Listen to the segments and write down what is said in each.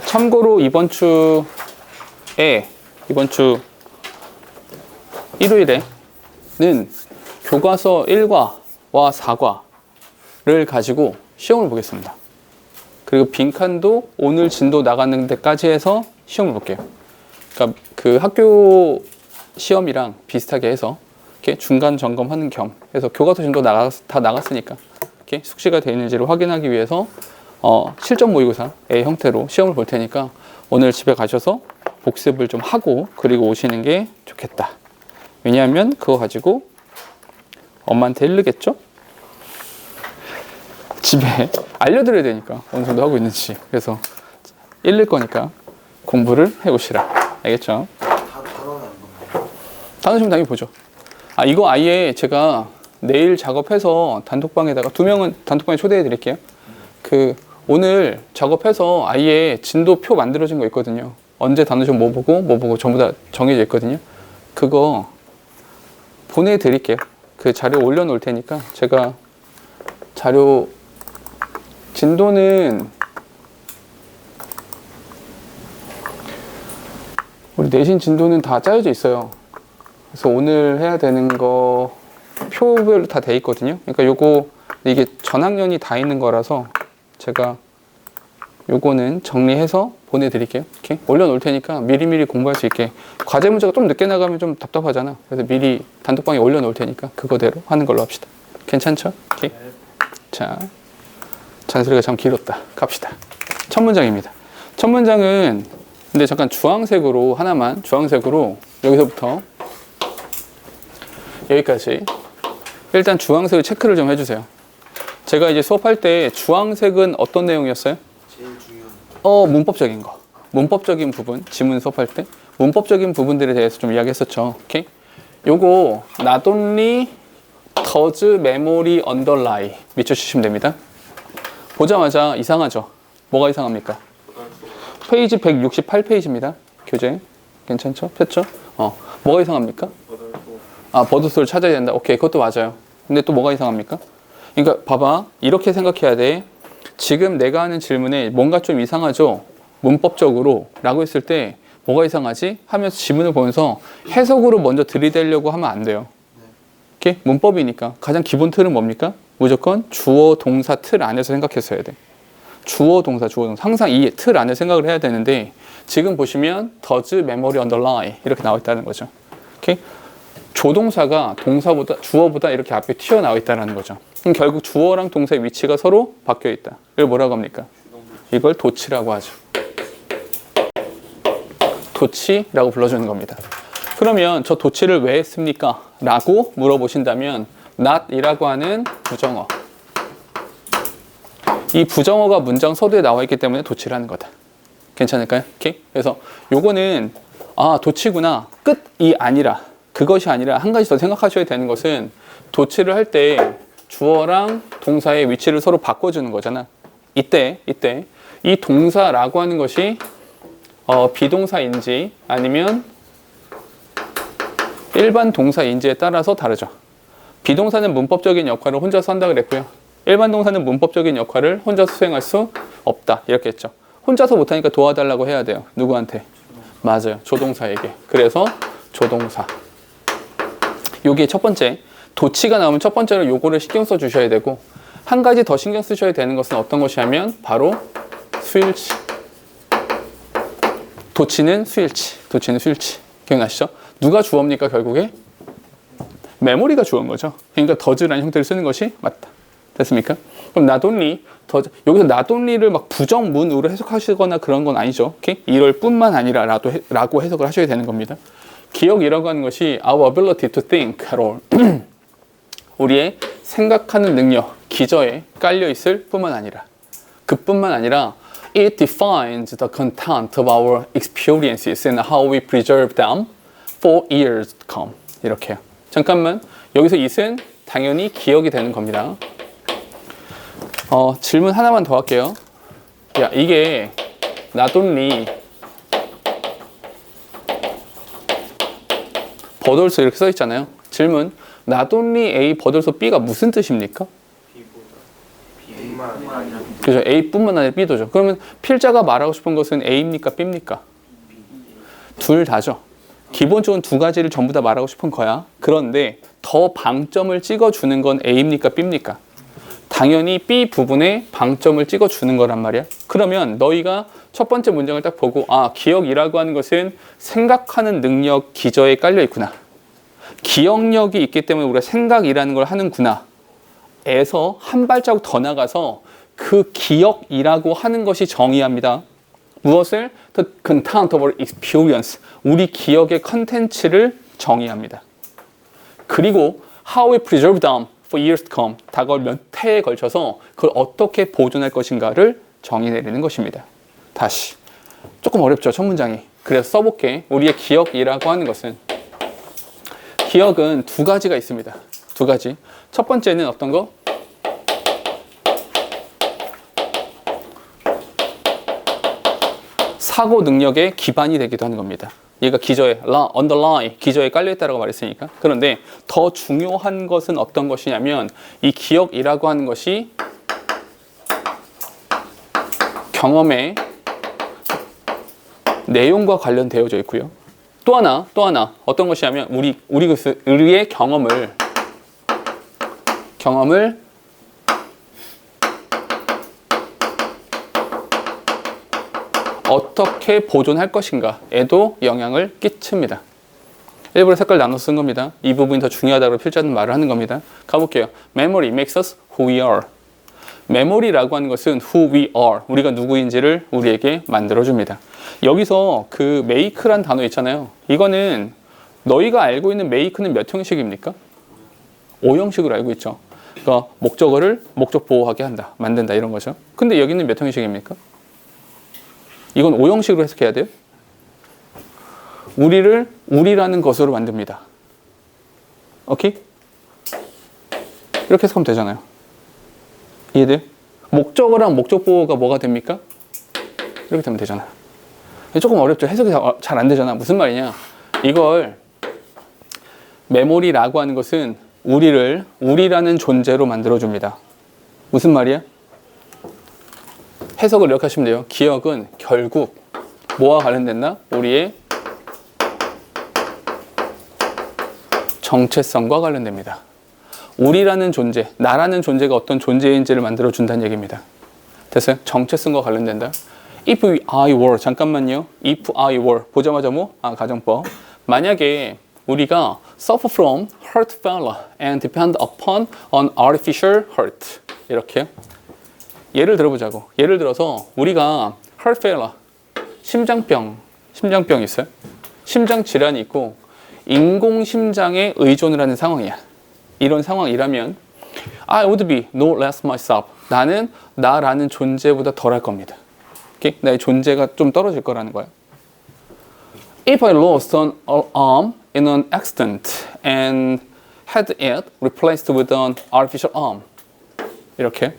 참고로 이번 주 일요일에는 교과서 1과와 4과를 가지고 시험을 보겠습니다. 그리고 빈칸도 오늘 진도 나가는 데까지 해서 시험을 볼게요. 그러니까 그 학교 시험이랑 비슷하게 해서 이렇게 중간 점검하는 겸 해서 교과서 진도 다 나갔으니까 이렇게 숙지가 되어 있는지를 확인하기 위해서 실전 모의고사의 형태로 시험을 볼 테니까 오늘 집에 가셔서 복습을 좀 하고 그리고 오시는 게 좋겠다. 왜냐하면 그거 가지고 엄마한테 일르겠죠? 집에 알려드려야 되니까 어느 정도 하고 있는지. 그래서 일릴 거니까 공부를 해오시라. 알겠죠? 단어시험 당연히 보죠. 이거 아예 제가 내일 작업해서 단톡방에다가 2명은 단톡방에 초대해 드릴게요. 오늘 작업해서 아예 진도표 만들어진 거 있거든요. 언제 단어시험 뭐 보고 전부 다 정해져 있거든요. 그거 보내드릴게요. 그 자료 올려놓을 테니까 제가 자료 진도는 우리 내신 진도는 다 짜여져 있어요. 그래서 오늘 해야 되는 거 표별로 다 돼 있거든요. 그러니까 이게 전학년이 다 있는 거라서 제가 요거는 정리해서 보내드릴게요. 이렇게 올려놓을 테니까 미리미리 공부할 수 있게. 과제 문제가 좀 늦게 나가면 좀 답답하잖아. 그래서 미리 단톡방에 올려놓을 테니까 그거대로 하는 걸로 합시다. 괜찮죠? 오케이. 자, 잔소리가 참 길었다. 갑시다. 첫 문장입니다. 첫 문장은 근데 잠깐 주황색으로 여기서부터 여기까지 일단 주황색을 체크를 좀 해주세요. 제가 이제 수업할 때 주황색은 어떤 내용이었어요? 제일 중요한 문법적인 거. 문법적인 부분, 지문 수업할 때 문법적인 부분들에 대해서 좀 이야기했었죠. 오케이? 요거 not only does memory underlie 밑쳐주시면 됩니다. 보자마자 이상하죠? 뭐가 이상합니까? 페이지 168페이지입니다. 교재. 괜찮죠? 폈죠? 뭐가 이상합니까? 버드소를 찾아야 된다. 오케이, 그것도 맞아요. 근데 또 뭐가 이상합니까? 그러니까 봐봐, 이렇게 생각해야 돼. 지금 내가 하는 질문에 뭔가 좀 이상하죠? 문법적으로 라고 했을 때 뭐가 이상하지? 하면서 지문을 보면서 해석으로 먼저 들이대려고 하면 안 돼요. 이렇게 문법이니까 가장 기본 틀은 뭡니까? 무조건 주어, 동사, 틀 안에서 생각했어야 돼. 주어, 동사. 항상 이 틀 안에 생각을 해야 되는데 지금 보시면 does memory underlie 이렇게 나와 있다는 거죠. 오케이? 조동사가 주어보다 이렇게 앞에 튀어나와 있다는 거죠. 그럼 결국 주어랑 동사의 위치가 서로 바뀌어 있다. 이걸 뭐라고 합니까? 이걸 도치라고 하죠. 도치라고 불러주는 겁니다. 그러면 저 도치를 왜 했습니까? 라고 물어보신다면 not이라고 하는 부정어. 이 부정어가 문장 서두에 나와 있기 때문에 도치를 하는 거다. 괜찮을까요? 오케이? 그래서 요거는 도치구나. 끝이 아니라 그것이 아니라 한 가지 더 생각하셔야 되는 것은 도치를 할 때 주어랑 동사의 위치를 서로 바꿔주는 거잖아. 이때 이 동사라고 하는 것이 비동사인지 아니면 일반 동사인지에 따라서 다르죠. 비동사는 문법적인 역할을 혼자서 한다고 그랬고요. 일반 동사는 문법적인 역할을 혼자서 수행할 수 없다. 이렇게 했죠. 혼자서 못하니까 도와달라고 해야 돼요. 누구한테? 맞아요. 조동사에게. 그래서 조동사. 요게 첫 번째. 도치가 나오면 첫 번째로 요거를 신경 써 주셔야 되고 한 가지 더 신경 쓰셔야 되는 것은 어떤 것이냐면 바로 수일치. 도치는 수일치. 기억나시죠? 누가 주어입니까 결국에? 메모리가 주어인 거죠. 그러니까 does라는 형태를 쓰는 것이 맞다. 됐습니까? 그럼 not only, 여기서 not only를 막 부정문으로 해석하시거나 그런 건 아니죠. 오케이? 이럴 뿐만 아니라 라고 해석을 하셔야 되는 겁니다. 기억이라고 하는 것이 our ability to think at all. 우리의 생각하는 능력, 기저에 깔려 있을 뿐만 아니라 그뿐만 아니라 it defines the content of our experiences and how we preserve them for years to come. 이렇게요. 잠깐만, 여기서 it은 당연히 기억이 되는 겁니다. 질문 하나만 더 할게요. 야, 이게 not only 버돌소 이렇게 써 있잖아요. 질문, not only A 버돌소 B가 무슨 뜻입니까? 그죠? A뿐만 아니라 B도죠. 그러면 필자가 말하고 싶은 것은 A입니까? B입니까? 둘 다죠. 기본적으로 두 가지를 전부 다 말하고 싶은 거야. 그런데 더 방점을 찍어주는 건 A입니까? B입니까? 당연히 B 부분에 방점을 찍어주는 거란 말이야. 그러면 너희가 첫 번째 문장을 딱 보고 아, 기억이라고 하는 것은 생각하는 능력 기저에 깔려 있구나. 기억력이 있기 때문에 우리가 생각이라는 걸 하는구나. 에서 한 발자국 더 나가서 그 기억이라고 하는 것이 정의합니다. 무엇을? The content of our experience. 우리 기억의 컨텐츠를 정의합니다. 그리고 how we preserve them for years to come. 다가올 몇 해에 걸쳐서 그걸 어떻게 보존할 것인가를 정의 내리는 것입니다. 다시. 조금 어렵죠, 첫 문장이. 그래서 써볼게. 우리의 기억이라고 하는 것은 기억은 두 가지가 있습니다. 두 가지. 첫 번째는 어떤 거? 사고 능력의 기반이 되기도 하는 겁니다. 얘가 기저에, underlie, 기저에 깔려있다라고 말했으니까. 그런데 더 중요한 것은 어떤 것이냐면 이 기억이라고 하는 것이 경험의 내용과 관련되어져 있고요. 또 하나 어떤 것이냐면 우리의 경험을 어떻게 보존할 것인가에도 영향을 끼칩니다. 일부러 색깔 나눠서 쓴 겁니다. 이 부분이 더 중요하다고 필자는 말을 하는 겁니다. 가볼게요. Memory makes us who we are. 메모리라고 하는 것은 who we are. 우리가 누구인지를 우리에게 만들어줍니다. 여기서 그 make란 단어 있잖아요. 이거는 너희가 알고 있는 make는 몇 형식입니까? 5형식으로 알고 있죠. 그러니까 목적어를 목적 보호하게 한다, 만든다 이런 거죠. 근데 여기는 몇 형식입니까? 이건 5형식으로 해석해야 돼요. 우리를 우리라는 것으로 만듭니다. 오케이? 이렇게 해석하면 되잖아요. 이해돼요? 목적어랑 목적 보호가 뭐가 됩니까? 이렇게 되면 되잖아요. 조금 어렵죠? 해석이 잘 안 되잖아. 무슨 말이냐? 이걸 메모리라고 하는 것은 우리를 우리라는 존재로 만들어줍니다. 무슨 말이야? 해석을 이렇게 하시면 돼요. 기억은 결국 뭐와 관련됐나? 우리의 정체성과 관련됩니다. 우리라는 존재, 나라는 존재가 어떤 존재인지를 만들어준다는 얘기입니다. 됐어요? 정체성과 관련된다. If I were, 잠깐만요. If I were, 보자마자 뭐? 가정법. 만약에 우리가 suffer from heart failure and depend upon an artificial heart. 이렇게요. 예를 들어보자고. 예를 들어서 우리가 heart failure, 심장병이 있어요. 심장 질환이 있고 인공심장에 의존을 하는 상황이야. 이런 상황이라면 I would be no less myself. 나는 나라는 존재보다 덜할 겁니다. 오케이? 나의 존재가 좀 떨어질 거라는 거야. If I lost an arm in an accident and had it replaced with an artificial arm. 이렇게.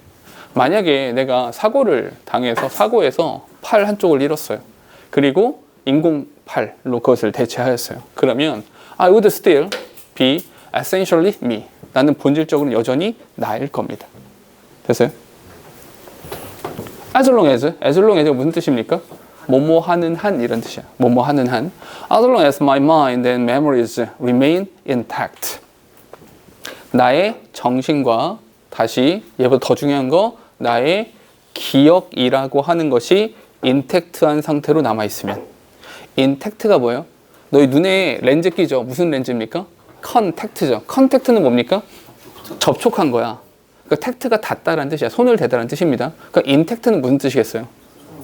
만약에 내가 사고에서 팔 한쪽을 잃었어요. 그리고 인공팔로 그것을 대체하였어요. 그러면 I would still be essentially me. 나는 본질적으로 여전히 나일 겁니다. 됐어요? As long as가 무슨 뜻입니까? 뭐뭐 하는 한 이런 뜻이야. 뭐뭐 하는 한. As long as my mind and memories remain intact. 나의 정신과 다시 얘보다 더 중요한 거 나의 기억이라고 하는 것이 인택트한 상태로 남아있으면. 인택트가 뭐예요? 너희 눈에 렌즈 끼죠? 무슨 렌즈입니까? 컨택트죠. 컨택트는 뭡니까? 접촉한 거야. 그러니까 택트가 닿다라는 뜻이야. 손을 대다라는 뜻입니다. 그러니까 인택트는 무슨 뜻이겠어요?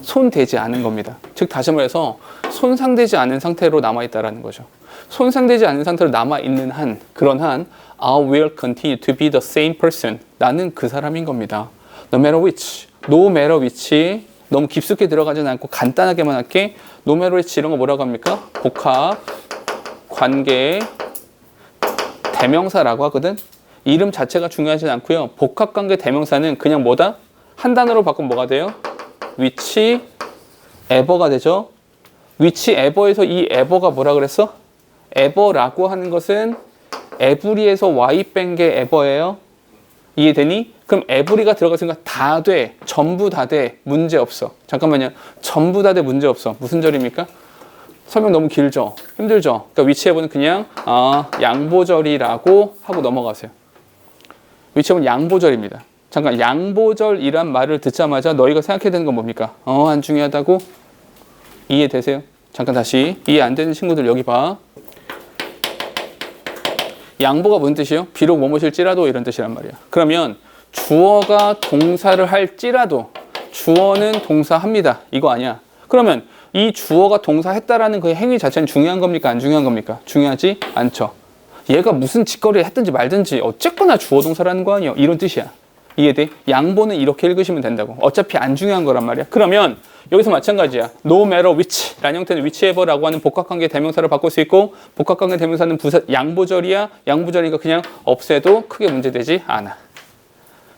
손대지 않은 겁니다. 즉 다시 말해서 손상되지 않은 상태로 남아있다라는 거죠. 손상되지 않은 상태로 남아있는 한, 그런 한 I will continue to be the same person. 나는 그 사람인 겁니다. No matter which. No matter which. 너무 깊숙이 들어가지는 않고 간단하게만 할게. No matter which 이런 거 뭐라고 합니까? 복합, 관계, 대명사라고 하거든. 이름 자체가 중요하지 않고요. 복합관계 대명사는 그냥 뭐다? 한 단어로 바꾸면 뭐가 돼요? which ever가 되죠. which ever에서 이 ever가 뭐라 그랬어? ever라고 하는 것은 ever이에서 y 뺀 게 ever예요. 이해되니? 그럼 every가 들어갔으니까 다 돼. 전부 다 돼. 문제 없어. 잠깐만요. 전부 다 돼. 문제 없어. 무슨 절입니까? 설명 너무 길죠? 힘들죠? 그러니까 위치해보는 그냥 양보절이라고 하고 넘어가세요. 위치해보는 양보절입니다. 잠깐 양보절이란 말을 듣자마자 너희가 생각해야 되는 건 뭡니까? 안 중요하다고? 이해되세요? 잠깐 다시 이해 안 되는 친구들 여기 봐. 양보가 무슨 뜻이에요? 비록 뭐뭐실지라도 이런 뜻이란 말이야. 그러면 주어가 동사를 할지라도 주어는 동사합니다. 이거 아니야. 그러면 이 주어가 동사했다라는 그 행위 자체는 중요한 겁니까? 안 중요한 겁니까? 중요하지 않죠. 얘가 무슨 짓거리를 했든지 말든지 어쨌거나 주어 동사라는 거 아니에요. 이런 뜻이야. 이해돼? 양보는 이렇게 읽으시면 된다고. 어차피 안 중요한 거란 말이야. 그러면 여기서 마찬가지야. No matter which 라는 형태는 whichever라고 하는 복합관계 대명사를 바꿀 수 있고 복합관계 대명사는 부사 양보절이야. 양보절이니까 그냥 없애도 크게 문제되지 않아.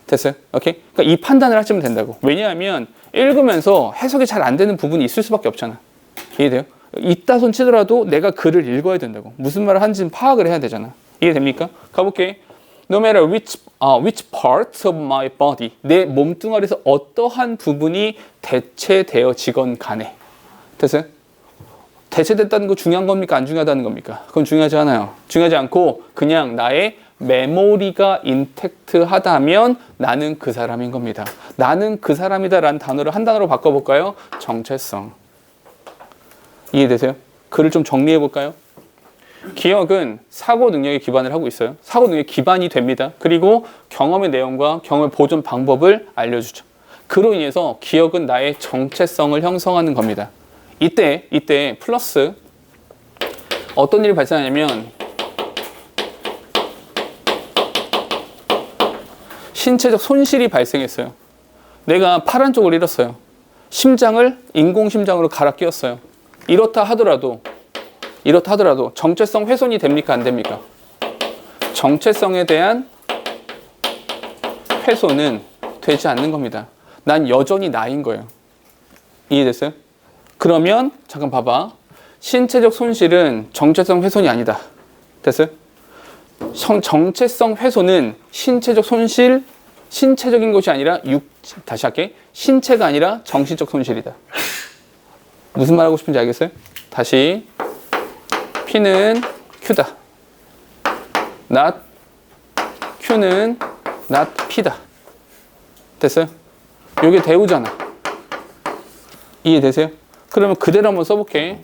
됐어요? 오케이? 그러니까 이 판단을 하시면 된다고. 왜냐하면 읽으면서 해석이 잘 안 되는 부분이 있을 수밖에 없잖아. 이해돼요? 있다 손 치더라도 내가 글을 읽어야 된다고. 무슨 말을 하는지는 파악을 해야 되잖아. 이해됩니까? 가볼게. No matter which part of my body, 내 몸뚱아리에서 어떠한 부분이 대체되어지건 간에. 됐어요? 대체됐다는 거 중요한 겁니까? 안 중요하다는 겁니까? 그건 중요하지 않아요. 중요하지 않고 그냥 나의 메모리가 인택트하다면 나는 그 사람인 겁니다. 나는 그 사람이다 라는 단어를 한 단어로 바꿔볼까요? 정체성. 이해되세요? 글을 좀 정리해볼까요? 기억은 사고 능력에 기반을 하고 있어요. 사고 능력에 기반이 됩니다. 그리고 경험의 내용과 경험의 보존 방법을 알려주죠. 그로 인해서 기억은 나의 정체성을 형성하는 겁니다. 이때 플러스 어떤 일이 발생하냐면 신체적 손실이 발생했어요. 내가 팔 쪽을 잃었어요. 심장을 인공심장으로 갈아 끼웠어요. 이렇다 하더라도 정체성 훼손이 됩니까? 안 됩니까? 정체성에 대한 훼손은 되지 않는 겁니다. 난 여전히 나인 거예요. 이해됐어요? 그러면 잠깐 봐봐. 신체적 손실은 정체성 훼손이 아니다. 됐어요? 정체성 훼손은 신체적 손실, 신체적인 것이 아니라 다시 할게. 신체가 아니라 정신적 손실이다. 무슨 말 하고 싶은지 알겠어요? 다시. P는 Q다. Q는 not P다. 됐어요? 이게 대우잖아. 이해되세요? 그러면 그대로 한번 써볼게.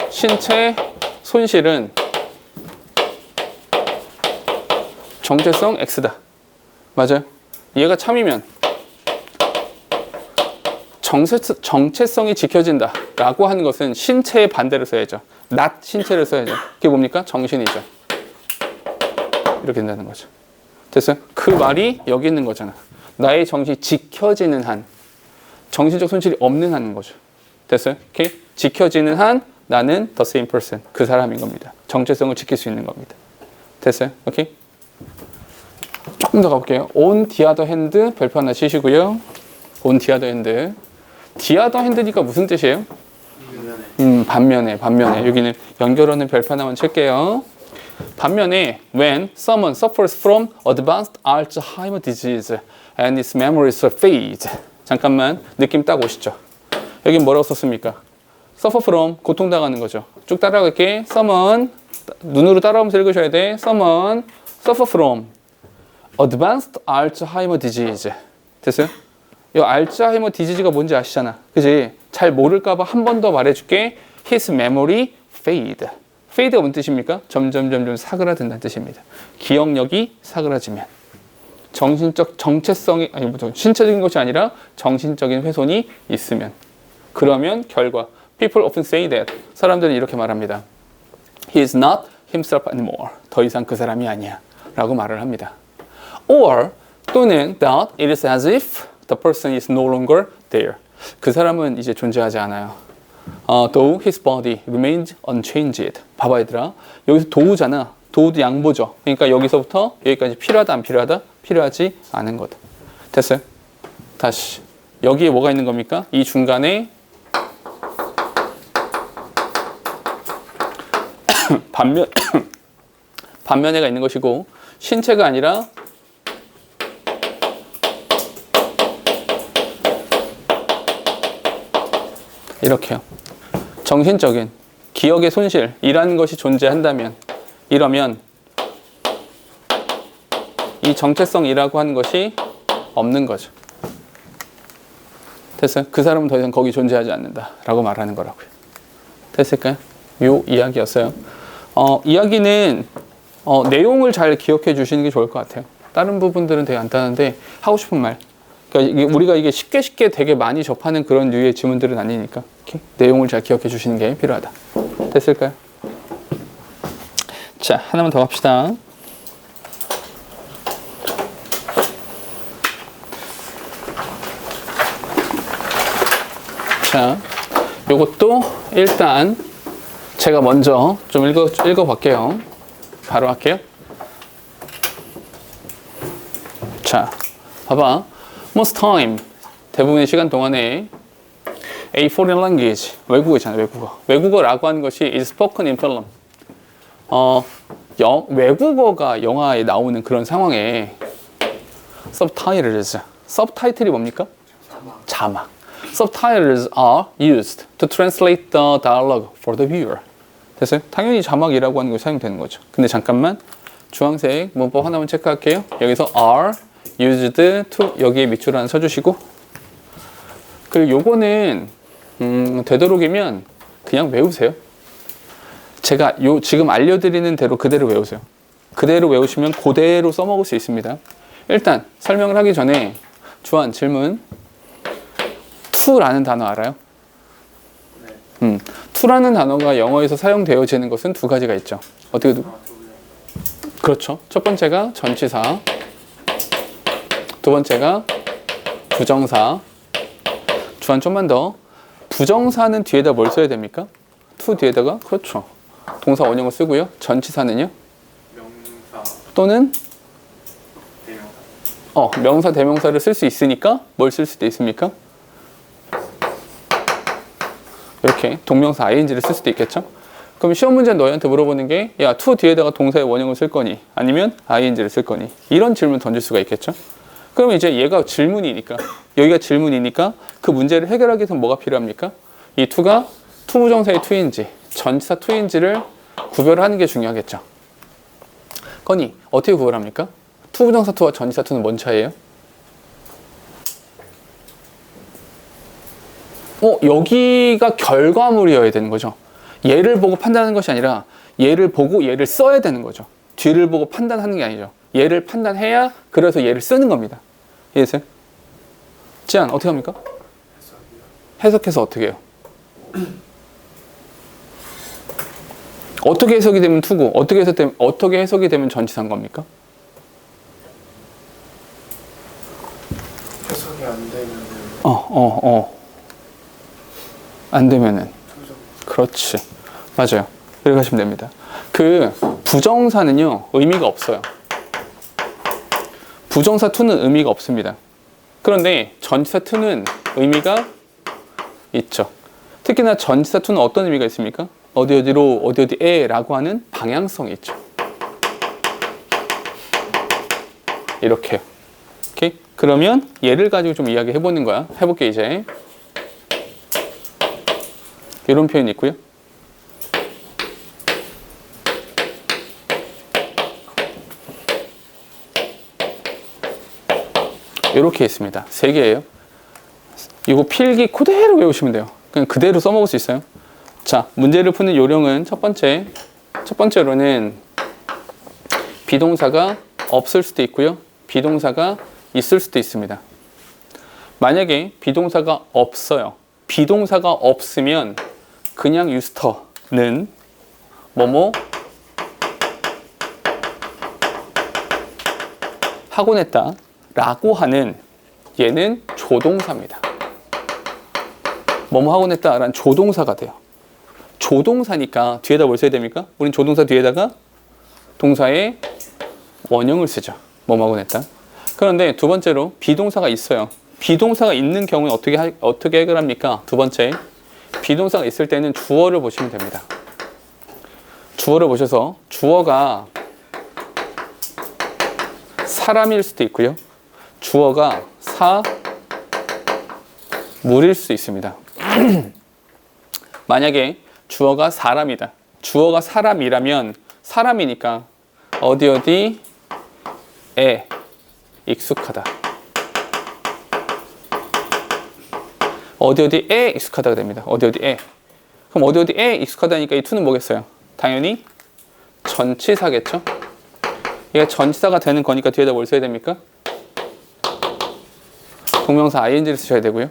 신체 손실은 정체성 X다. 맞아요? 얘가 참이면 정체성이 지켜진다 라고 하는 것은 신체의 반대를 써야죠. not 신체를 써야죠. 그게 뭡니까? 정신이죠. 이렇게 된다는 거죠. 됐어요? 그 말이 여기 있는 거잖아. 나의 정신이 지켜지는 한, 정신적 손실이 없는 한인 거죠. 됐어요? 오케이? 지켜지는 한 나는 the same person, 그 사람인 겁니다. 정체성을 지킬 수 있는 겁니다. 됐어요? 오케이? 조금 더 가볼게요. on the other hand 별표 하나 치시고요. on the other hand. the other hand니까 무슨 뜻이에요? 반면에. 여기는 연결하는 별표 하나만 칠게요. 반면에 when someone suffers from advanced Alzheimer disease and its memories fade. 잠깐만 느낌 딱 오시죠? 여기 뭐라고 썼습니까? suffer from, 고통당하는 거죠. 쭉 따라갈게. someone, 눈으로 따라오면서 읽으셔야 돼. someone suffer from advanced Alzheimer disease. 됐어요? 이 알츠하이머 디지즈가 뭔지 아시잖아. 그지? 잘 모를까봐 한 번 더 말해줄게. His memory fade. fade가 무슨 뜻입니까? 점점 사그라든다는 뜻입니다. 기억력이 사그라지면. 정신적 정체성이, 신체적인 것이 아니라 정신적인 훼손이 있으면. 그러면 결과. People often say that. 사람들은 이렇게 말합니다. He is not himself anymore. 더 이상 그 사람이 아니야. 라고 말을 합니다. Or 또는 that it is as if the person is no longer there. 그 사람은 이제 존재하지 않아요. Though his body remains unchanged. 봐봐 얘들아. 여기서 도우잖아. 도우도 양보죠. 그러니까 여기서부터 여기까지 필요하다 안 필요하다? 필요하지 않은 거다. 됐어요? 다시. 여기에 뭐가 있는 겁니까? 이 중간에 반면에가 있는 것이고 신체가 아니라 이렇게요. 정신적인 기억의 손실이라는 것이 존재한다면, 이러면 이 정체성이라고 하는 것이 없는 거죠. 됐어요? 그 사람은 더 이상 거기 존재하지 않는다 라고 말하는 거라고요. 됐을까요? 요 이야기였어요. 이야기는 내용을 잘 기억해 주시는 게 좋을 것 같아요. 다른 부분들은 되게 간단한데 하고 싶은 말, 그러니까 우리가 이게 쉽게 되게 많이 접하는 그런 류의 지문들은 아니니까 이렇게 내용을 잘 기억해 주시는 게 필요하다. 됐을까요? 자, 하나만 더 합시다. 자, 요것도 일단 제가 먼저 좀 읽어볼게요. 바로 할게요. 자, 봐봐. Most time, 대부분의 시간 동안에 a foreign language, 외국어잖아요, 외국어. 외국어라고 하는 것이 is spoken in film. 외국어가 영화에 나오는 그런 상황에 subtitles, subtitle이 뭡니까? 자막. Subtitles are used to translate the dialogue for the viewer. 됐어요? 당연히 자막이라고 하는 것이 사용되는 거죠. 근데 잠깐만, 주황색 문법 하나만 체크할게요. 여기서 are used to 여기에 밑줄 하나 써주시고, 그리고 요거는 되도록이면 그냥 외우세요. 제가 지금 알려드리는 대로 그대로 외우세요. 그대로 외우시면 그대로 써먹을 수 있습니다. 일단 설명을 하기 전에 주한 질문. to라는 단어 알아요? 네. to라는 단어가 영어에서 사용되어지는 것은 두 가지가 있죠. 어떻게 그렇죠. 첫 번째가 전치사, 두 번째가 부정사. 주한 좀만 더. 부정사는 뒤에다 뭘 써야 됩니까? to 뒤에다가, 그렇죠, 동사 원형을 쓰고요. 전치사는요? 명사 또는 대명사. 명사 대명사를 쓸 수 있으니까 뭘 쓸 수도 있습니까? 이렇게 동명사 ing를 쓸 수도 있겠죠? 그럼 시험 문제는 너희한테 물어보는 게, 야, to 뒤에다가 동사의 원형을 쓸 거니 아니면 ing를 쓸 거니, 이런 질문 던질 수가 있겠죠? 그러면 이제 얘가 질문이니까, 여기가 질문이니까 그 문제를 해결하기 위해서 뭐가 필요합니까? 이 to가 to 부정사의 to인지 전치사 to인지를 구별하는 게 중요하겠죠. 건이 어떻게 구별합니까? to 부정사 to와 전치사 to는 뭔 차이예요? 여기가 결과물이어야 되는 거죠. 얘를 보고 판단하는 것이 아니라 얘를 보고 얘를 써야 되는 거죠. 뒤를 보고 판단하는 게 아니죠. 얘를 판단해야 그래서 얘를 쓰는 겁니다. 이해했어요? 지안 어떻게 합니까? 해석해서 어떻게 해요? 어떻게 해석이 되면 to고 어떻게 해석이 되면 전치사인 겁니까? 해석이 안 되면은 안 되면은 그렇지, 맞아요. 이렇게 하시면 됩니다. 그 부정사는요 의미가 없어요. 부정사 to는 의미가 없습니다. 그런데 전치사 to는 의미가 있죠. 특히나 전치사 to는 어떤 의미가 있습니까? 어디로 어디에 라고 하는 방향성이 있죠. 이렇게요. 오케이? 그러면 얘를 가지고 좀 이야기 해보는 거야. 해볼게 이제. 이런 표현이 있고요. 이렇게 있습니다. 세 개예요. 이거 필기 그대로 외우시면 돼요. 그냥 그대로 써먹을 수 있어요. 자, 문제를 푸는 요령은 첫 번째로는 비동사가 없을 수도 있고요. 비동사가 있을 수도 있습니다. 만약에 비동사가 없어요. 비동사가 없으면 그냥 유스터는 뭐뭐 하곤 했다 라고 하는 얘는 조동사입니다. 뭐뭐 하곤 했다 라는 조동사가 돼요. 조동사니까 뒤에다 뭘 써야 됩니까? 우린 조동사 뒤에다가 동사의 원형을 쓰죠. 뭐뭐 하곤 했다. 그런데 두 번째로 비동사가 있어요. 비동사가 있는 경우는 어떻게 해결합니까? 두 번째, 비동사가 있을 때는 주어를 보시면 됩니다. 주어를 보셔서 주어가 사람일 수도 있고요. 주어가 물일 수도 있습니다. 만약에 주어가 사람이다. 주어가 사람이라면 사람이니까 어디에 익숙하다. 어디에 익숙하다가 됩니다. 어디에. 그럼 어디에 익숙하다니까 이 to는 뭐겠어요? 당연히 전치사겠죠? 얘가 전치사가 되는 거니까 뒤에다 뭘 써야 됩니까? 동명사 ing를 쓰셔야 되고요.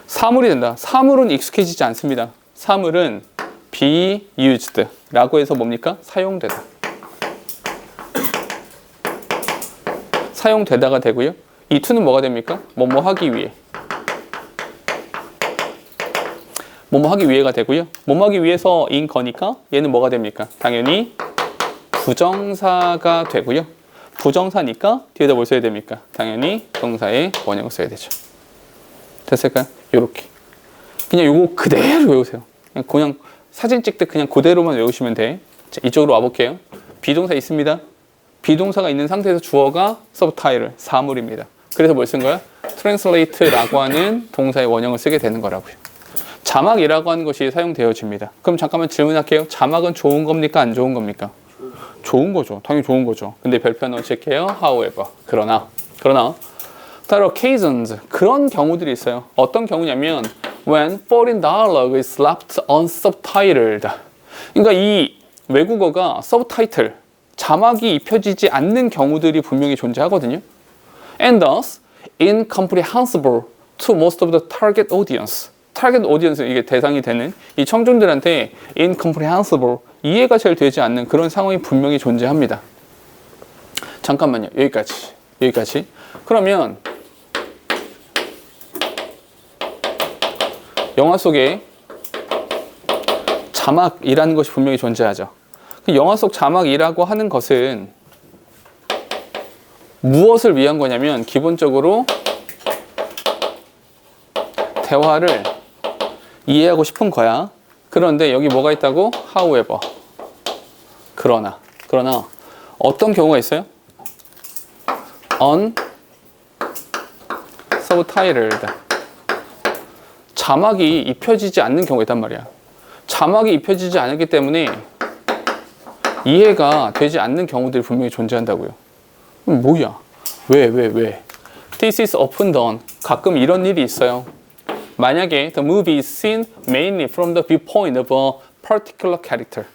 사물이 된다. 사물은 익숙해지지 않습니다. 사물은 be used 라고 해서 뭡니까? 사용되다. 사용되다가 되고요. 이 to는 뭐가 됩니까? 뭐뭐 하기 위해. 뭐뭐 하기 위해가 되고요. 뭐뭐 하기 위해서인 거니까 얘는 뭐가 됩니까? 당연히 부정사가 되고요. 부정사니까 뒤에다 뭘 써야 됩니까? 당연히 동사의 원형을 써야 되죠. 됐을까요? 요렇게. 그냥 요거 그대로 외우세요. 그냥 사진 찍듯 그냥 그대로만 외우시면 돼. 자, 이쪽으로 와볼게요. 비동사 있습니다. 비동사가 있는 상태에서 주어가 서브타이틀, 사물입니다. 그래서 뭘 쓴 거야? translate라고 하는 동사의 원형을 쓰게 되는 거라고요. 자막이라고 하는 것이 사용되어집니다. 그럼 잠깐만 질문할게요. 자막은 좋은 겁니까? 안 좋은 겁니까? 좋은 거죠. 당연히 좋은 거죠. 근데 별표 넣어칠게요. However. 그러나 there are occasions. 그런 경우들이 있어요. 어떤 경우냐면 when foreign dialogue is left unsubtitled. 그러니까 이 외국어가 서브타이틀, 자막이 입혀지지 않는 경우들이 분명히 존재하거든요. And thus incomprehensible to most of the target audience. 타겟 오디언스, 이게 대상이 되는 이 청중들한테 incomprehensible, 이해가 잘 되지 않는 그런 상황이 분명히 존재합니다. 잠깐만요. 여기까지. 그러면 영화 속에 자막이라는 것이 분명히 존재하죠. 그 영화 속 자막이라고 하는 것은 무엇을 위한 거냐면 기본적으로 대화를 이해하고 싶은 거야. 그런데 여기 뭐가 있다고? However. 그러나 어떤 경우가 있어요? unsubtitled. 자막이 입혀지지 않는 경우가 있단 말이야. 자막이 입혀지지 않기 때문에 이해가 되지 않는 경우들이 분명히 존재한다고요. 뭐야? 왜? This is often done. 가끔 이런 일이 있어요. 만약에 the movie is seen mainly from the viewpoint of a particular character.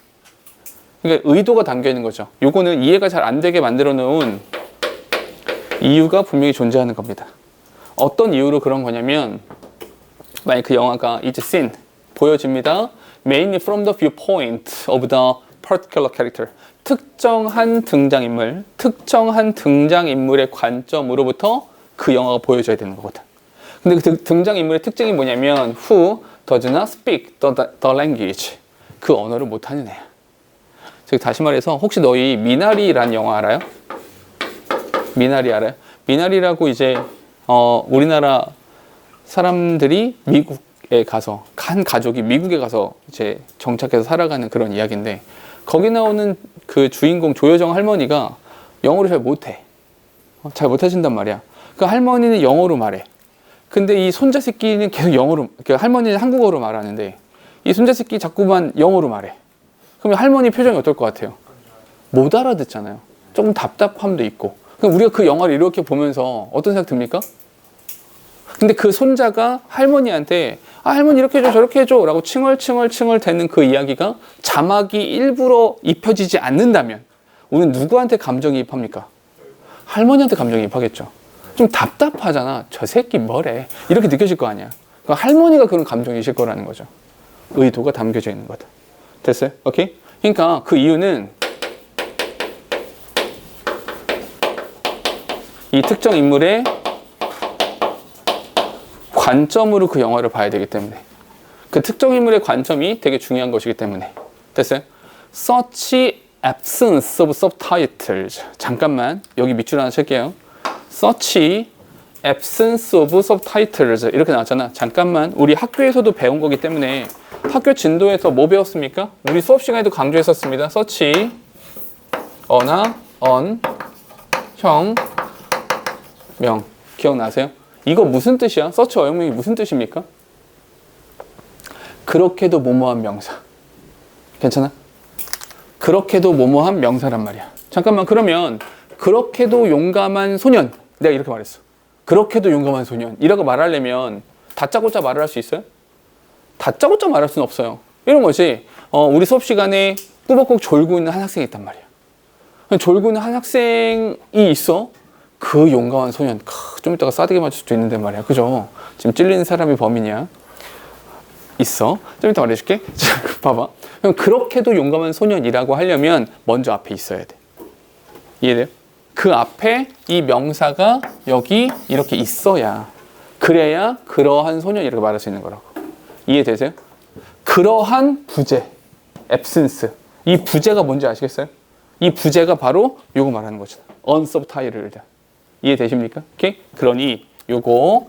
그러니까 의도가 담겨 있는 거죠. 요거는 이해가 잘 안 되게 만들어 놓은 이유가 분명히 존재하는 겁니다. 어떤 이유로 그런 거냐면 만약 그 영화가 is seen, 보여집니다. mainly from the viewpoint of the particular character. 특정한 등장인물의 관점으로부터 그 영화가 보여져야 되는 거거든. 근데 그 등장인물의 특징이 뭐냐면 who does not speak the language. 그 언어를 못하는 애야. 즉 다시 말해서 혹시 너희 미나리라는 영화 알아요? 미나리 알아요? 미나리라고 이제 우리나라 사람들이 미국에 가서 한 가족이 미국에 가서 이제 정착해서 살아가는 그런 이야기인데 거기 나오는 그 주인공 조여정 할머니가 영어를 잘 못해. 잘 못하신단 말이야. 그 할머니는 영어로 말해. 근데 이 손자 새끼는 계속 영어로, 그러니까 할머니는 한국어로 말하는데 이 손자 새끼 자꾸만 영어로 말해. 그럼 할머니 표정이 어떨 것 같아요? 못 알아듣잖아요. 조금 답답함도 있고. 그럼 우리가 그 영화를 이렇게 보면서 어떤 생각 듭니까? 근데 그 손자가 할머니한테 할머니 이렇게 해줘 저렇게 해줘 라고 칭얼칭얼 대는 그 이야기가 자막이 일부러 입혀지지 않는다면 우리는 누구한테 감정이입합니까? 할머니한테 감정이입하겠죠. 좀 답답하잖아. 저 새끼 뭐래. 이렇게 느껴질 거 아니야. 그러니까 할머니가 그런 감정이실 거라는 거죠. 의도가 담겨져 있는 거다. 됐어요? 오케이? 그러니까 그 이유는 이 특정 인물의 관점으로 그 영화를 봐야 되기 때문에 그 특정 인물의 관점이 되게 중요한 것이기 때문에 됐어요? Such absence of subtitles. 잠깐만 여기 밑줄 하나 칠게요. Such absence of subtitles 이렇게 나왔잖아. 잠깐만 우리 학교에서도 배운 거기 때문에 학교 진도에서 뭐 배웠습니까? 우리 수업 시간에도 강조했었습니다. Such 어나 on 형 명 기억나세요? 이거 무슨 뜻이야? 서치 어용명이 무슨 뜻입니까? 그렇게도 뭐뭐한 명사. 괜찮아? 그렇게도 뭐뭐한 명사란 말이야. 잠깐만, 그러면 그렇게도 용감한 소년, 내가 이렇게 말했어. 그렇게도 용감한 소년이라고 말하려면 다짜고짜 말을 할 수 있어요? 다짜고짜 말할 수는 없어요. 이런 거지. 우리 수업 시간에 꾸벅꾸벅 졸고 있는 한 학생이 있단 말이야. 졸고 있는 한 학생이 있어. 그 용감한 소년, 좀 이따가 싸대기 맞을 수도 있는데 말이야. 그죠? 지금 찔리는 사람이 범인이야. 있어. 좀 이따 말해줄게. 자, 봐봐. 그럼 그렇게도 용감한 소년이라고 하려면 먼저 앞에 있어야 돼. 이해돼요? 그 앞에 이 명사가 여기 이렇게 있어야, 그래야 그러한 소년이라고 말할 수 있는 거라고. 이해되세요? 그러한 부재, absence. 이 부재가 뭔지 아시겠어요? 이 부재가 바로 요거 말하는 거잖아. unsubtitled. 이해되십니까? 오케이? 그러니 요거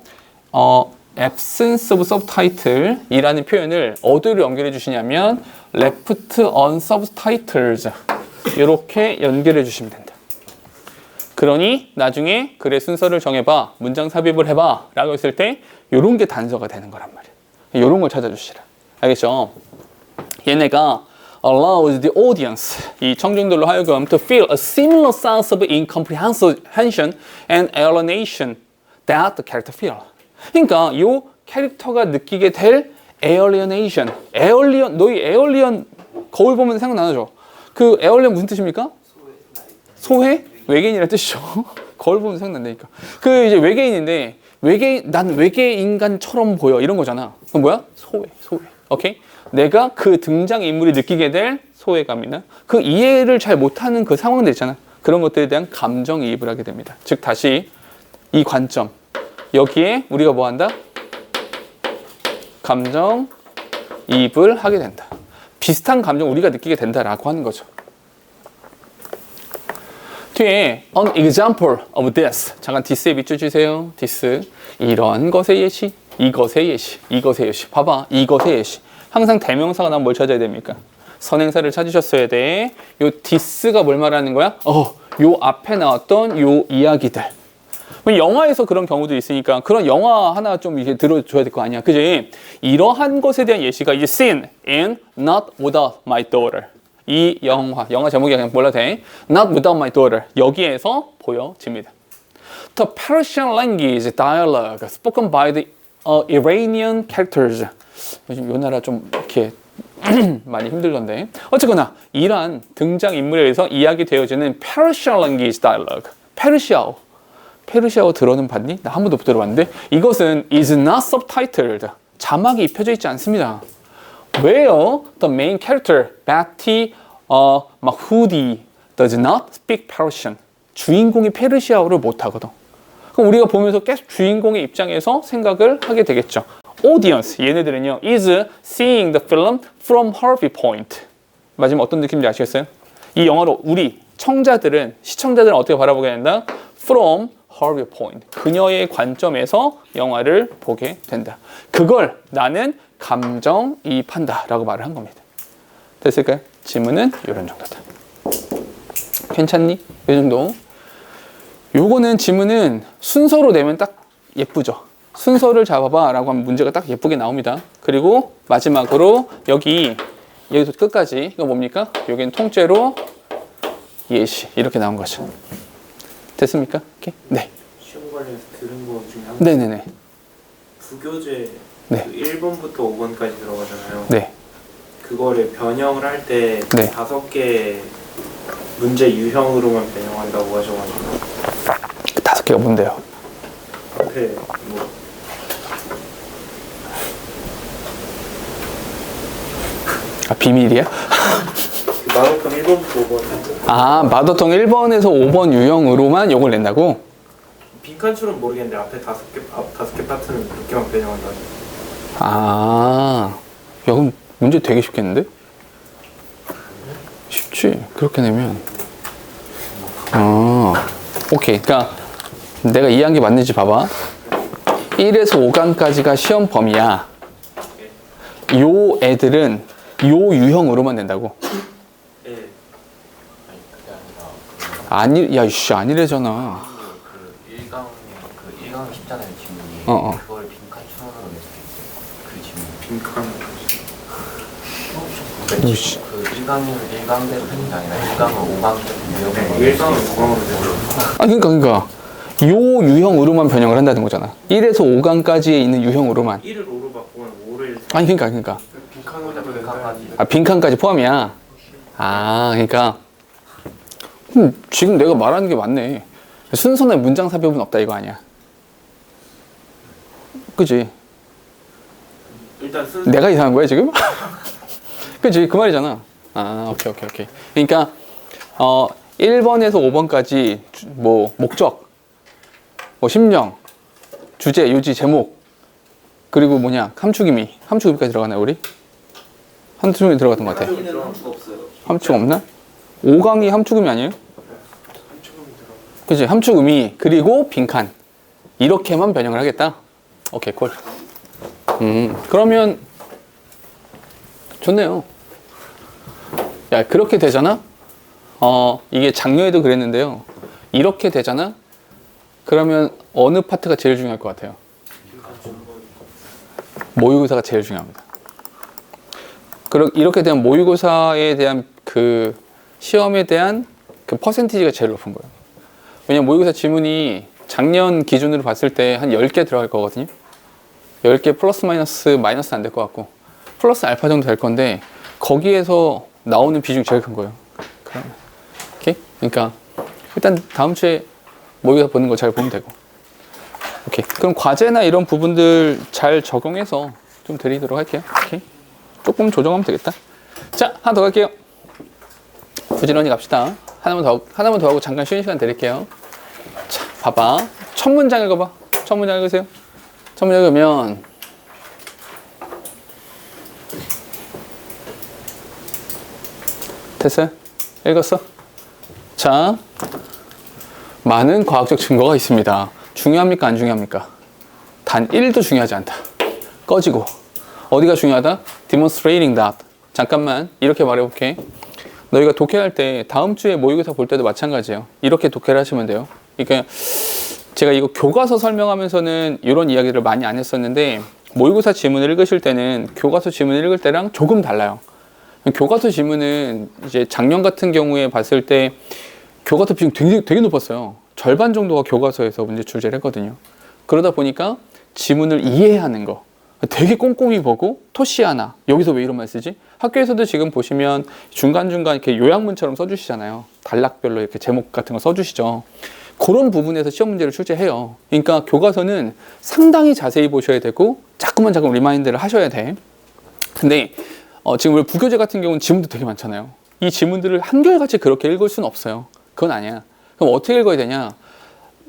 absence of subtitle 이라는 표현을 어디로 연결해 주시냐면 left unsubtitles 이렇게 연결해 주시면 된다. 그러니 나중에 글의 순서를 정해봐, 문장 삽입을 해봐 라고 했을 때 요런 게 단서가 되는 거란 말이야. 요런 걸 찾아주시라. 알겠죠? 얘네가 allows the audience, 이 청중들로 하여금 to feel a similar sense of incomprehension and alienation that the character feel. 그러니까 이 캐릭터가 느끼게 될 alienation, 너희 에얼리언 거울 보면 생각나죠? 그 에얼리언 무슨 뜻입니까? 소외? 외계인이라는 뜻이죠. 거울 보면 생각난다니까. 그 이제 외계인인데 난 외계 인간처럼 보여 이런 거잖아. 그럼 뭐야? 소외. 오케이? 내가 그 등장 인물이 느끼게 될 소외감이나 그 이해를 잘 못하는 그 상황들 있잖아. 그런 것들에 대한 감정이입을 하게 됩니다. 즉 다시 이 관점, 여기에 우리가 뭐 한다? 감정이입을 하게 된다. 비슷한 감정 우리가 느끼게 된다라고 하는 거죠. 뒤에 an example of this. 잠깐 this에 밑줄 주세요. this. 이런 것의 예시, 이것의 예시, 이것의 예시. 봐봐, 이것의 예시. 항상 대명사가 나면 뭘 찾아야 됩니까? 선행사를 찾으셨어야 돼. 요 this가 뭘 말하는 거야? 요 앞에 나왔던 요 이야기들. 영화에서 그런 경우도 있으니까 그런 영화 하나 좀 이렇게 들어줘야 될 거 아니야. 그지? 이러한 것에 대한 예시가 이제 seen in Not Without My Daughter. 이 영화 제목이 그냥 몰라도 돼. Not Without My Daughter. 여기에서 보여집니다. The Persian language dialogue spoken by the Iranian characters. 요즘 요 나라 좀 이렇게 많이 힘들던데. 어쨌거나 이러한 등장인물에 의해서 이야기되어지는 Persian language dialogue. 페르시아어 들어는 봤니? 나 한 번도 못 들어봤는데 이것은 is not subtitled. 자막이 입혀져 있지 않습니다. 왜요? The main character, Betty Mahmoudi, does not speak Persian. 주인공이 페르시아어를 못하거든. 그럼 우리가 보면서 계속 주인공의 입장에서 생각을 하게 되겠죠. Audience, 얘네들은요, is seeing the film from her viewpoint. 맞으면 어떤 느낌인지 아시겠어요? 이 영화로 우리 시청자들은 어떻게 바라보게 된다? From her viewpoint. 그녀의 관점에서 영화를 보게 된다. 그걸 나는 감정이입한다 라고 말을 한 겁니다. 됐을까요? 지문은 이런 정도다. 괜찮니? 이 정도. 요거는 지문은 순서로 내면 딱 예쁘죠. 순서를 잡아봐 라고 하면 문제가 딱 예쁘게 나옵니다. 그리고 마지막으로 여기서 끝까지 이거 뭡니까? 여기는 통째로 예시 이렇게 나온 거죠. 됐습니까? 오케이? 네. 시험 관련해서 들은 거 중에 한 네네네. 부교재 네. 그 1번부터 5번까지 들어가잖아요. 네. 그거를 변형을 할 때 네. 5개 문제 유형으로만 변형한다고 하셔가지고 5개가 뭔데요? 앞에 뭐 비밀이야? 마더텅 1번부터 5번 마더텅 1번에서 5번 유형으로만 요걸 낸다고? 빈칸줄은 모르겠는데 앞에 5개 파트는 그렇게만 변형한다. 야, 그럼 문제 되게 쉽겠는데? 쉽지? 그렇게 내면. 오케이. 그러니까 내가 이해한 게 맞는지 봐봐. 1에서 5강까지가 시험 범위야. 요 애들은 요 유형으로만 낸다고. 네. 아니래잖아. 그 1강이 쉽잖아요, 질문이. 그걸 빈칸 추론으로 낼 수 있어요. 그 질문. 빈칸 으이씨. 그 1강은 1강대로 되는 게 아니라 1강은 5강대로 네, 1강은 9강으로 되고 아, 그러니까 요 유형으로만 변형을 한다는 거잖아. 1에서 5강까지에 있는 유형으로만. 1을 5로 바꾸면 5를 아니, 그러니까. 빈칸으로 빈칸까지. 아, 빈칸까지 포함이야. 아, 그러니까 지금 내가 말하는 게 맞네. 순서는 문장 삽입은 없다 이거 아니야. 그지? 일단 순서 내가 이상한 거야 지금? 그지? 그 말이잖아. 아, 오케이. 그러니까 1번에서 5번까지 뭐 목적, 뭐 심령, 주제, 요지, 제목, 그리고 뭐냐 함축의미까지 들어가나 우리? 함축의미 들어갔던 것 같아. 함축 없나? 5강이 함축의미 아니에요? 그치? 함축의미 그리고 빈칸 이렇게만 변형을 하겠다. 오케이 콜. 그러면 좋네요. 야 그렇게 되잖아? 이게 작년에도 그랬는데요. 이렇게 되잖아? 그러면 어느 파트가 제일 중요할 것 같아요? 모의고사가 제일 중요합니다. 이렇게 되면 모의고사에 대한 그 시험에 대한 그 퍼센티지가 제일 높은 거예요. 왜냐면 모의고사 지문이 작년 기준으로 봤을 때 한 10개 들어갈 거거든요. 10개 플러스 마이너스 안 될 것 같고 플러스 알파 정도 될 건데 거기에서 나오는 비중이 제일 큰 거예요. 오케이? 그러니까 일단 다음 주에 모의고사 보는 거 잘 보면 되고. 오케이. 그럼 과제나 이런 부분들 잘 적용해서 좀 드리도록 할게요. 오케이. 조금 조정하면 되겠다. 자, 하나 더 갈게요. 부지런히 갑시다. 하나만 더 하고 잠깐 쉬는 시간 드릴게요. 자, 봐봐. 첫 문장 읽어봐. 첫 문장 읽으세요. 첫 문장 읽으면 됐어요? 읽었어? 자, 많은 과학적 증거가 있습니다. 중요합니까? 안 중요합니까? 단 1도 중요하지 않다. 꺼지고. 어디가 중요하다? demonstrating that. 잠깐만 이렇게 말해볼게. 너희가 독해할 때 다음 주에 모의고사 볼 때도 마찬가지예요. 이렇게 독해를 하시면 돼요. 그러니까 제가 이거 교과서 설명하면서는 이런 이야기를 많이 안 했었는데 모의고사 지문을 읽으실 때는 교과서 지문을 읽을 때랑 조금 달라요. 교과서 지문은 이제 작년 같은 경우에 봤을 때 교과서 비중 되게 높았어요. 절반 정도가 교과서에서 문제 출제를 했거든요. 그러다 보니까 지문을 이해하는 거 되게 꼼꼼히 보고 토시 하나 여기서 왜 이런 말 쓰지? 학교에서도 지금 보시면 중간중간 이렇게 요약문처럼 써주시잖아요. 단락별로 이렇게 제목 같은 거 써주시죠. 그런 부분에서 시험 문제를 출제해요. 그러니까 교과서는 상당히 자세히 보셔야 되고 자꾸만 리마인드를 하셔야 돼. 근데 지금 우리 부교재 같은 경우는 지문도 되게 많잖아요. 이 지문들을 한결같이 그렇게 읽을 수는 없어요. 그건 아니야. 그럼 어떻게 읽어야 되냐?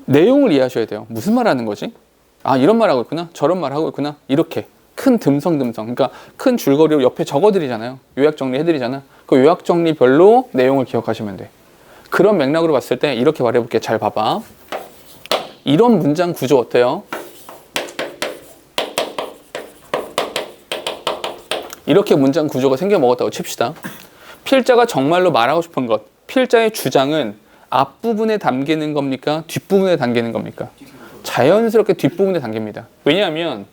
내용을 이해하셔야 돼요. 무슨 말 하는 거지? 아, 이런 말 하고 있구나. 저런 말 하고 있구나. 이렇게 큰 듬성. 그러니까 큰 줄거리로 옆에 적어드리잖아요. 요약 정리해드리잖아. 그 요약 정리별로 내용을 기억하시면 돼. 그런 맥락으로 봤을 때 이렇게 말해볼게. 잘 봐봐. 이런 문장 구조 어때요? 이렇게 문장 구조가 생겨 먹었다고 칩시다. 필자가 정말로 말하고 싶은 것. 필자의 주장은 앞부분에 담기는 겁니까? 뒷부분에 담기는 겁니까? 자연스럽게 뒷부분에 담깁니다. 왜냐하면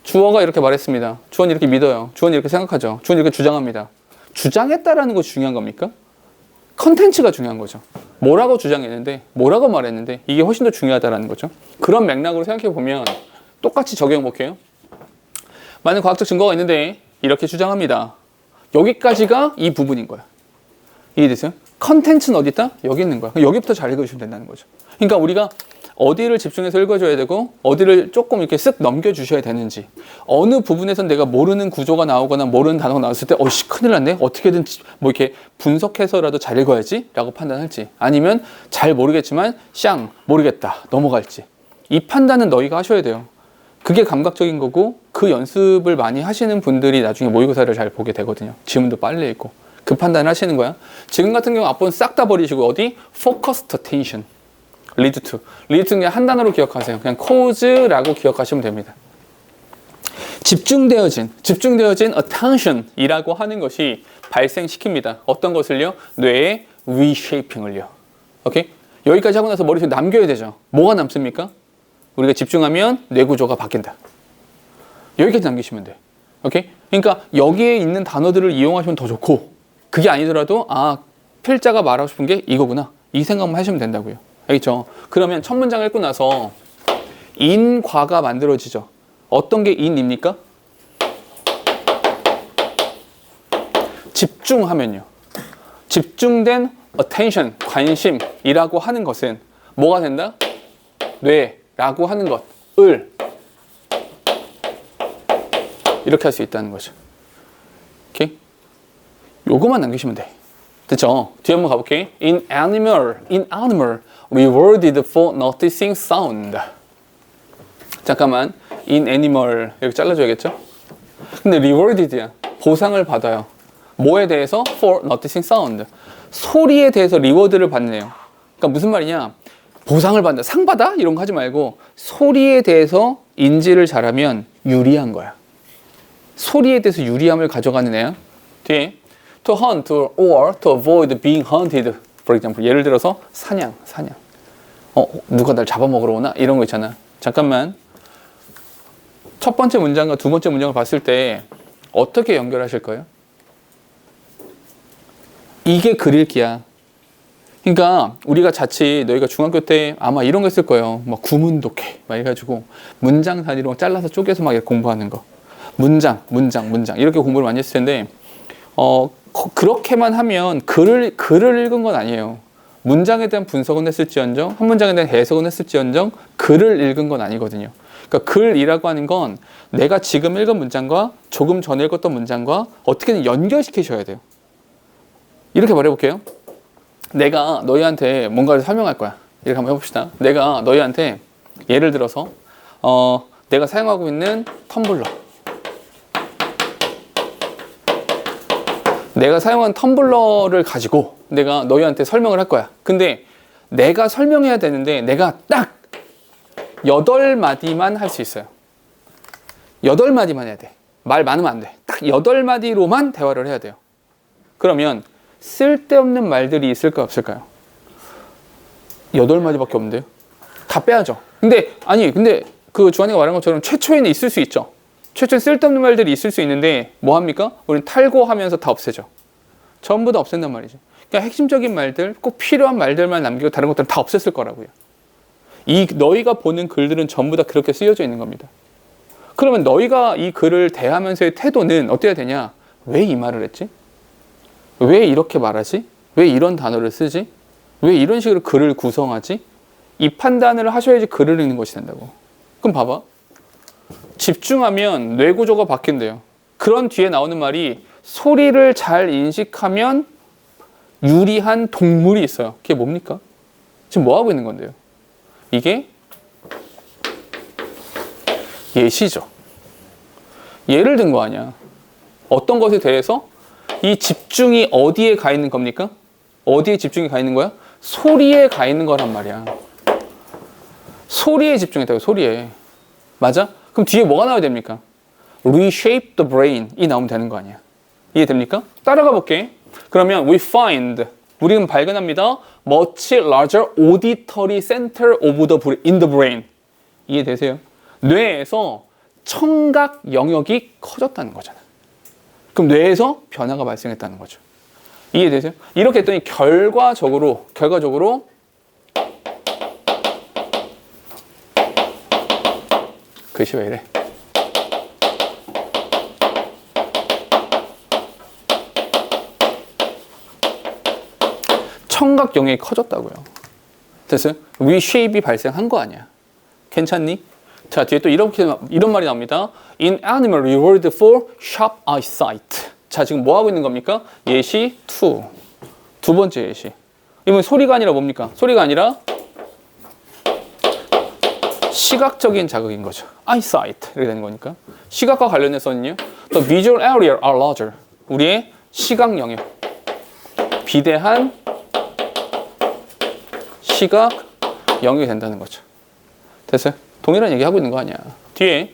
주어가 이렇게 말했습니다. 주어는 이렇게 믿어요. 주어는 이렇게 생각하죠. 주어는 이렇게 주장합니다. 주장했다라는 것이 중요한 겁니까? 컨텐츠가 중요한 거죠. 뭐라고 주장했는데, 뭐라고 말했는데 이게 훨씬 더 중요하다는 거죠. 그런 맥락으로 생각해 보면 똑같이 적용해 볼게요. 많은 과학적 증거가 있는데 이렇게 주장합니다. 여기까지가 이 부분인 거야. 이해되세요? 컨텐츠는 어디 있다? 여기 있는 거야. 여기부터 잘 읽어주시면 된다는 거죠. 그러니까 우리가 어디를 집중해서 읽어줘야 되고 어디를 조금 이렇게 쓱 넘겨주셔야 되는지, 어느 부분에서 내가 모르는 구조가 나오거나 모르는 단어가 나왔을 때 어이씨 큰일 났네, 어떻게든 뭐 이렇게 분석해서라도 잘 읽어야지 라고 판단할지, 아니면 잘 모르겠지만 샹 모르겠다 넘어갈지, 이 판단은 너희가 하셔야 돼요. 그게 감각적인 거고 그 연습을 많이 하시는 분들이 나중에 모의고사를 잘 보게 되거든요. 지문도 빨리 읽고 그 판단을 하시는 거야. 지금 같은 경우 앞부분 싹 다 버리시고 어디? Focused attention. lead to. lead to 그냥 한 단어로 기억하세요. 그냥 cause라고 기억하시면 됩니다. 집중되어진 attention이라고 하는 것이 발생시킵니다. 어떤 것을요? 뇌의 reshaping을요. 오케이? 여기까지 하고 나서 머릿속에 남겨야 되죠. 뭐가 남습니까? 우리가 집중하면 뇌 구조가 바뀐다. 여기까지 남기시면 돼. 오케이? 그러니까 여기에 있는 단어들을 이용하시면 더 좋고 그게 아니더라도 필자가 말하고 싶은 게 이거구나. 이 생각만 하시면 된다고요. 알겠죠? 그러면 첫 문장 읽고 나서 인과가 만들어지죠. 어떤 게 인입니까? 집중하면요. 집중된 attention, 관심이라고 하는 것은 뭐가 된다? 뇌라고 하는 것을 이렇게 할 수 있다는 거죠. 오케이? 요거만 남기시면 돼. 됐죠? 뒤에 한번 가볼게요. Inanimal, rewarded for noticing sound. 잠깐만. Inanimal 이렇게 잘라줘야겠죠? 근데 rewarded야. 보상을 받아요. 뭐에 대해서? For noticing sound. 소리에 대해서 리워드를 받네요. 그러니까 무슨 말이냐? 보상을 받는다. 상 받아? 이런 거 하지 말고 소리에 대해서 인지를 잘하면 유리한 거야. 소리에 대해서 유리함을 가져가는 애야. 뒤에 to hunt or to avoid being hunted. For example. 예를 들어서 사냥. 누가 날 잡아먹으러 오나? 이런 거 있잖아. 잠깐만. 첫 번째 문장과 두 번째 문장을 봤을 때 어떻게 연결하실 거예요? 이게 글읽기야. 그러니까 우리가 자칫 너희가 중학교 때 아마 이런 거 했을 거예요. 막 구문독해 막 해가지고 문장 단위로 잘라서 쪼개서 막 공부하는 거. 문장 이렇게 공부를 많이 했을 텐데 그렇게만 하면 글을 읽은 건 아니에요. 문장에 대한 분석은 했을지언정 한 문장에 대한 해석은 했을지언정 글을 읽은 건 아니거든요. 그러니까 글이라고 하는 건 내가 지금 읽은 문장과 조금 전에 읽었던 문장과 어떻게든 연결시키셔야 돼요. 이렇게 말해볼게요. 내가 너희한테 뭔가를 설명할 거야. 이렇게 한번 해봅시다. 내가 너희한테 예를 들어서 내가 사용하고 있는 텀블러. 내가 사용한 텀블러를 가지고 내가 너희한테 설명을 할 거야. 근데 내가 설명해야 되는데 내가 딱 8마디만 할 수 있어요. 8마디만 해야 돼. 말 많으면 안 돼. 딱 8마디로만 대화를 해야 돼요. 그러면 쓸데없는 말들이 있을까요? 없을까요? 8마디밖에 없는데요? 다 빼야죠. 근데 그 주한이가 말한 것처럼 최초에는 있을 수 있죠. 최초에 쓸데없는 말들이 있을 수 있는데 뭐 합니까? 우리는 탈고하면서 다 없애죠. 전부 다 없앤단 말이죠. 그러니까 핵심적인 말들, 꼭 필요한 말들만 남기고 다른 것들은 다 없앴을 거라고요. 너희가 보는 글들은 전부 다 그렇게 쓰여져 있는 겁니다. 그러면 너희가 이 글을 대하면서의 태도는 어때야 되냐? 왜 이 말을 했지? 왜 이렇게 말하지? 왜 이런 단어를 쓰지? 왜 이런 식으로 글을 구성하지? 이 판단을 하셔야지 글을 읽는 것이 된다고. 그럼 봐봐. 집중하면 뇌구조가 바뀐대요. 그런 뒤에 나오는 말이 소리를 잘 인식하면 유리한 동물이 있어요. 그게 뭡니까? 지금 뭐 하고 있는 건데요? 이게 예시죠. 예를 든 거 아니야. 어떤 것에 대해서 이 집중이 어디에 가 있는 겁니까? 어디에 집중이 가 있는 거야? 소리에 가 있는 거란 말이야. 소리에 집중했다고, 소리에. 맞아? 그럼 뒤에 뭐가 나와야 됩니까? reshape the brain 이 나오면 되는 거 아니야. 이해됩니까? 따라가 볼게. 그러면 we find, 우리는 발견합니다. much larger auditory center in the brain. 이해되세요? 뇌에서 청각 영역이 커졌다는 거잖아. 그럼 뇌에서 변화가 발생했다는 거죠. 이해되세요? 이렇게 했더니 결과적으로 글씨 왜 이래? 청각 영역이 커졌다고요. 됐어요? reshape이 발생한 거 아니야. 괜찮니? 자, 뒤에 또 이런 말이 나옵니다. Inanimal reward for sharp eyesight. 자, 지금 뭐 하고 있는 겁니까? 예시 2. 두 번째 예시. 이건 소리가 아니라 뭡니까? 소리가 아니라 시각적인 자극인 거죠. eyesight 이렇게 되는 거니까. 시각과 관련해서는요. The visual area are larger. 우리의 시각 영역. 비대한 시각 영역이 된다는 거죠. 됐어요? 동일한 얘기 하고 있는 거 아니야. 뒤에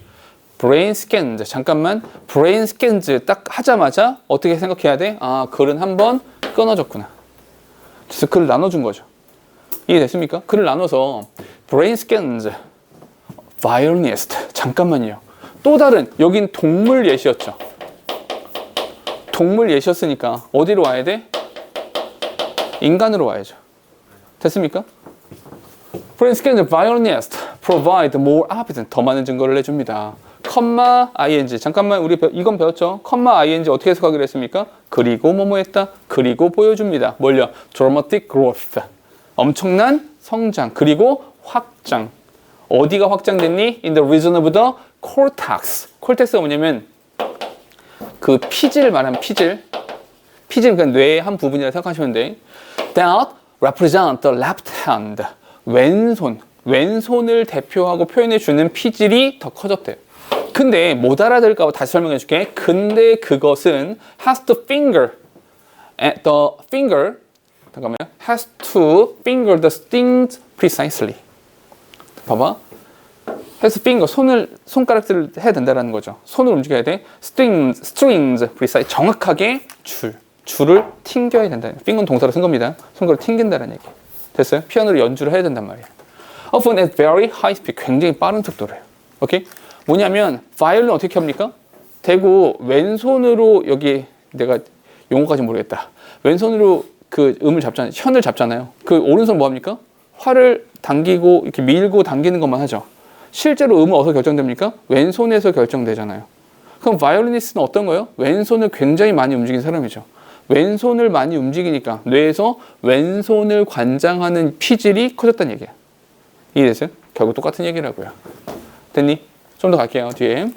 brain scans. 잠깐만. brain scans 딱 하자마자 어떻게 생각해야 돼? 아, 글은 한번 끊어졌구나. 그래서 글을 나눠준 거죠. 이해됐습니까? 글을 나눠서 brain scans violinist. 잠깐만요. 또 다른, 여긴 동물 예시였죠. 동물 예시였으니까 어디로 와야 돼? 인간으로 와야죠. 됐습니까? For instance, the violinist provide more evidence. 더 많은 증거를 내줍니다. 컴마 ing. 잠깐만, 우리 이건 배웠죠? 컴마 ing 어떻게 해석하기로 했습니까? 그리고 뭐뭐 했다. 그리고 보여줍니다. 뭘요? dramatic growth. 엄청난 성장. 그리고 확장. 어디가 확장됐니? In the region of the cortex. cortex가 뭐냐면 그 피질 말하면 피질. 피질 그러니까 뇌의 한 부분이라 생각하시면 돼. That represent the left hand. 왼손. 왼손을 대표하고 표현해 주는 피질이 더 커졌대요. 근데 못 알아들을까 봐 다시 설명해 줄게. 근데 그것은 has to finger. The finger. 잠깐만요. has to finger the strings precisely. 봐봐. has to finger. 손가락질을 해야 된다는 거죠. 손을 움직여야 돼. strings precise. 정확하게 줄을 튕겨야 된다. finger는 동사로 쓴 겁니다. 손가락 튕긴다는 얘기. 됐어요? 피아노를 연주를 해야 된단 말이에요. Often at very high speed. 굉장히 빠른 속도래요. 오케이? 뭐냐면 바이올린 어떻게 합니까? 대고 왼손으로 여기 내가 용어까지 모르겠다. 왼손으로 그 음을 잡잖아요. 현을 잡잖아요. 그 오른손 뭐 합니까? 활을 당기고 이렇게 밀고 당기는 것만 하죠. 실제로 음은 어디서 결정됩니까? 왼손에서 결정되잖아요. 그럼 바이올리니스트는 어떤 거예요? 왼손을 굉장히 많이 움직이는 사람이죠. 왼손을 많이 움직이니까 뇌에서 왼손을 관장하는 피질이 커졌다는 얘기야. 이해됐어요? 결국 똑같은 얘기라고요. 됐니? 좀 더 갈게요. 뒤에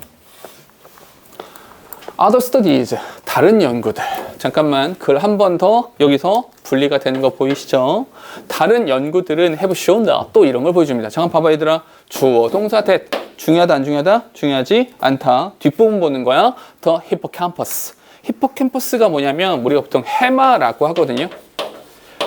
Other studies, 다른 연구들. 잠깐만 글 한 번 더 여기서 분리가 되는 거 보이시죠? 다른 연구들은 have shown 또 이런 걸 보여줍니다. 잠깐 봐봐 얘들아. 주어 동사 that 중요하다 안 중요하다? 중요하지 않다. 뒷부분 보는 거야. The hippocampus. 히포캠퍼스가 뭐냐면 우리가 보통 해마라고 하거든요.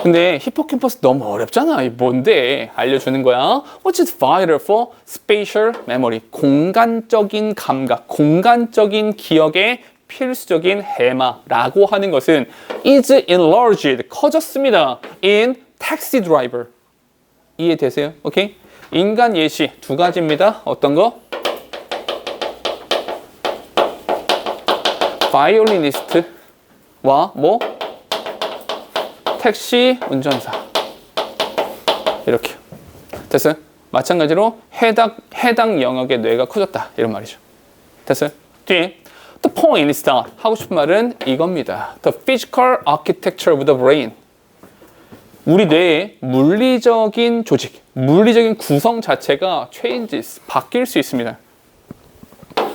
근데 히포캠퍼스 너무 어렵잖아. 뭔데? 알려주는 거야. Which is vital for spatial memory. 공간적인 감각, 공간적인 기억의 필수적인 해마라고 하는 것은 is enlarged, 커졌습니다. in taxi driver. 이해되세요? 오케이? 인간 예시 두 가지입니다. 어떤 거? 바이올리니스트와 뭐? 택시 운전사. 이렇게. 됐어요? 마찬가지로 해당 영역의 뇌가 커졌다. 이런 말이죠. 됐어요? 뒤에 The point is that 하고 싶은 말은 이겁니다. The physical architecture of the brain. 우리 뇌의 물리적인 조직, 물리적인 구성 자체가 changes, 바뀔 수 있습니다.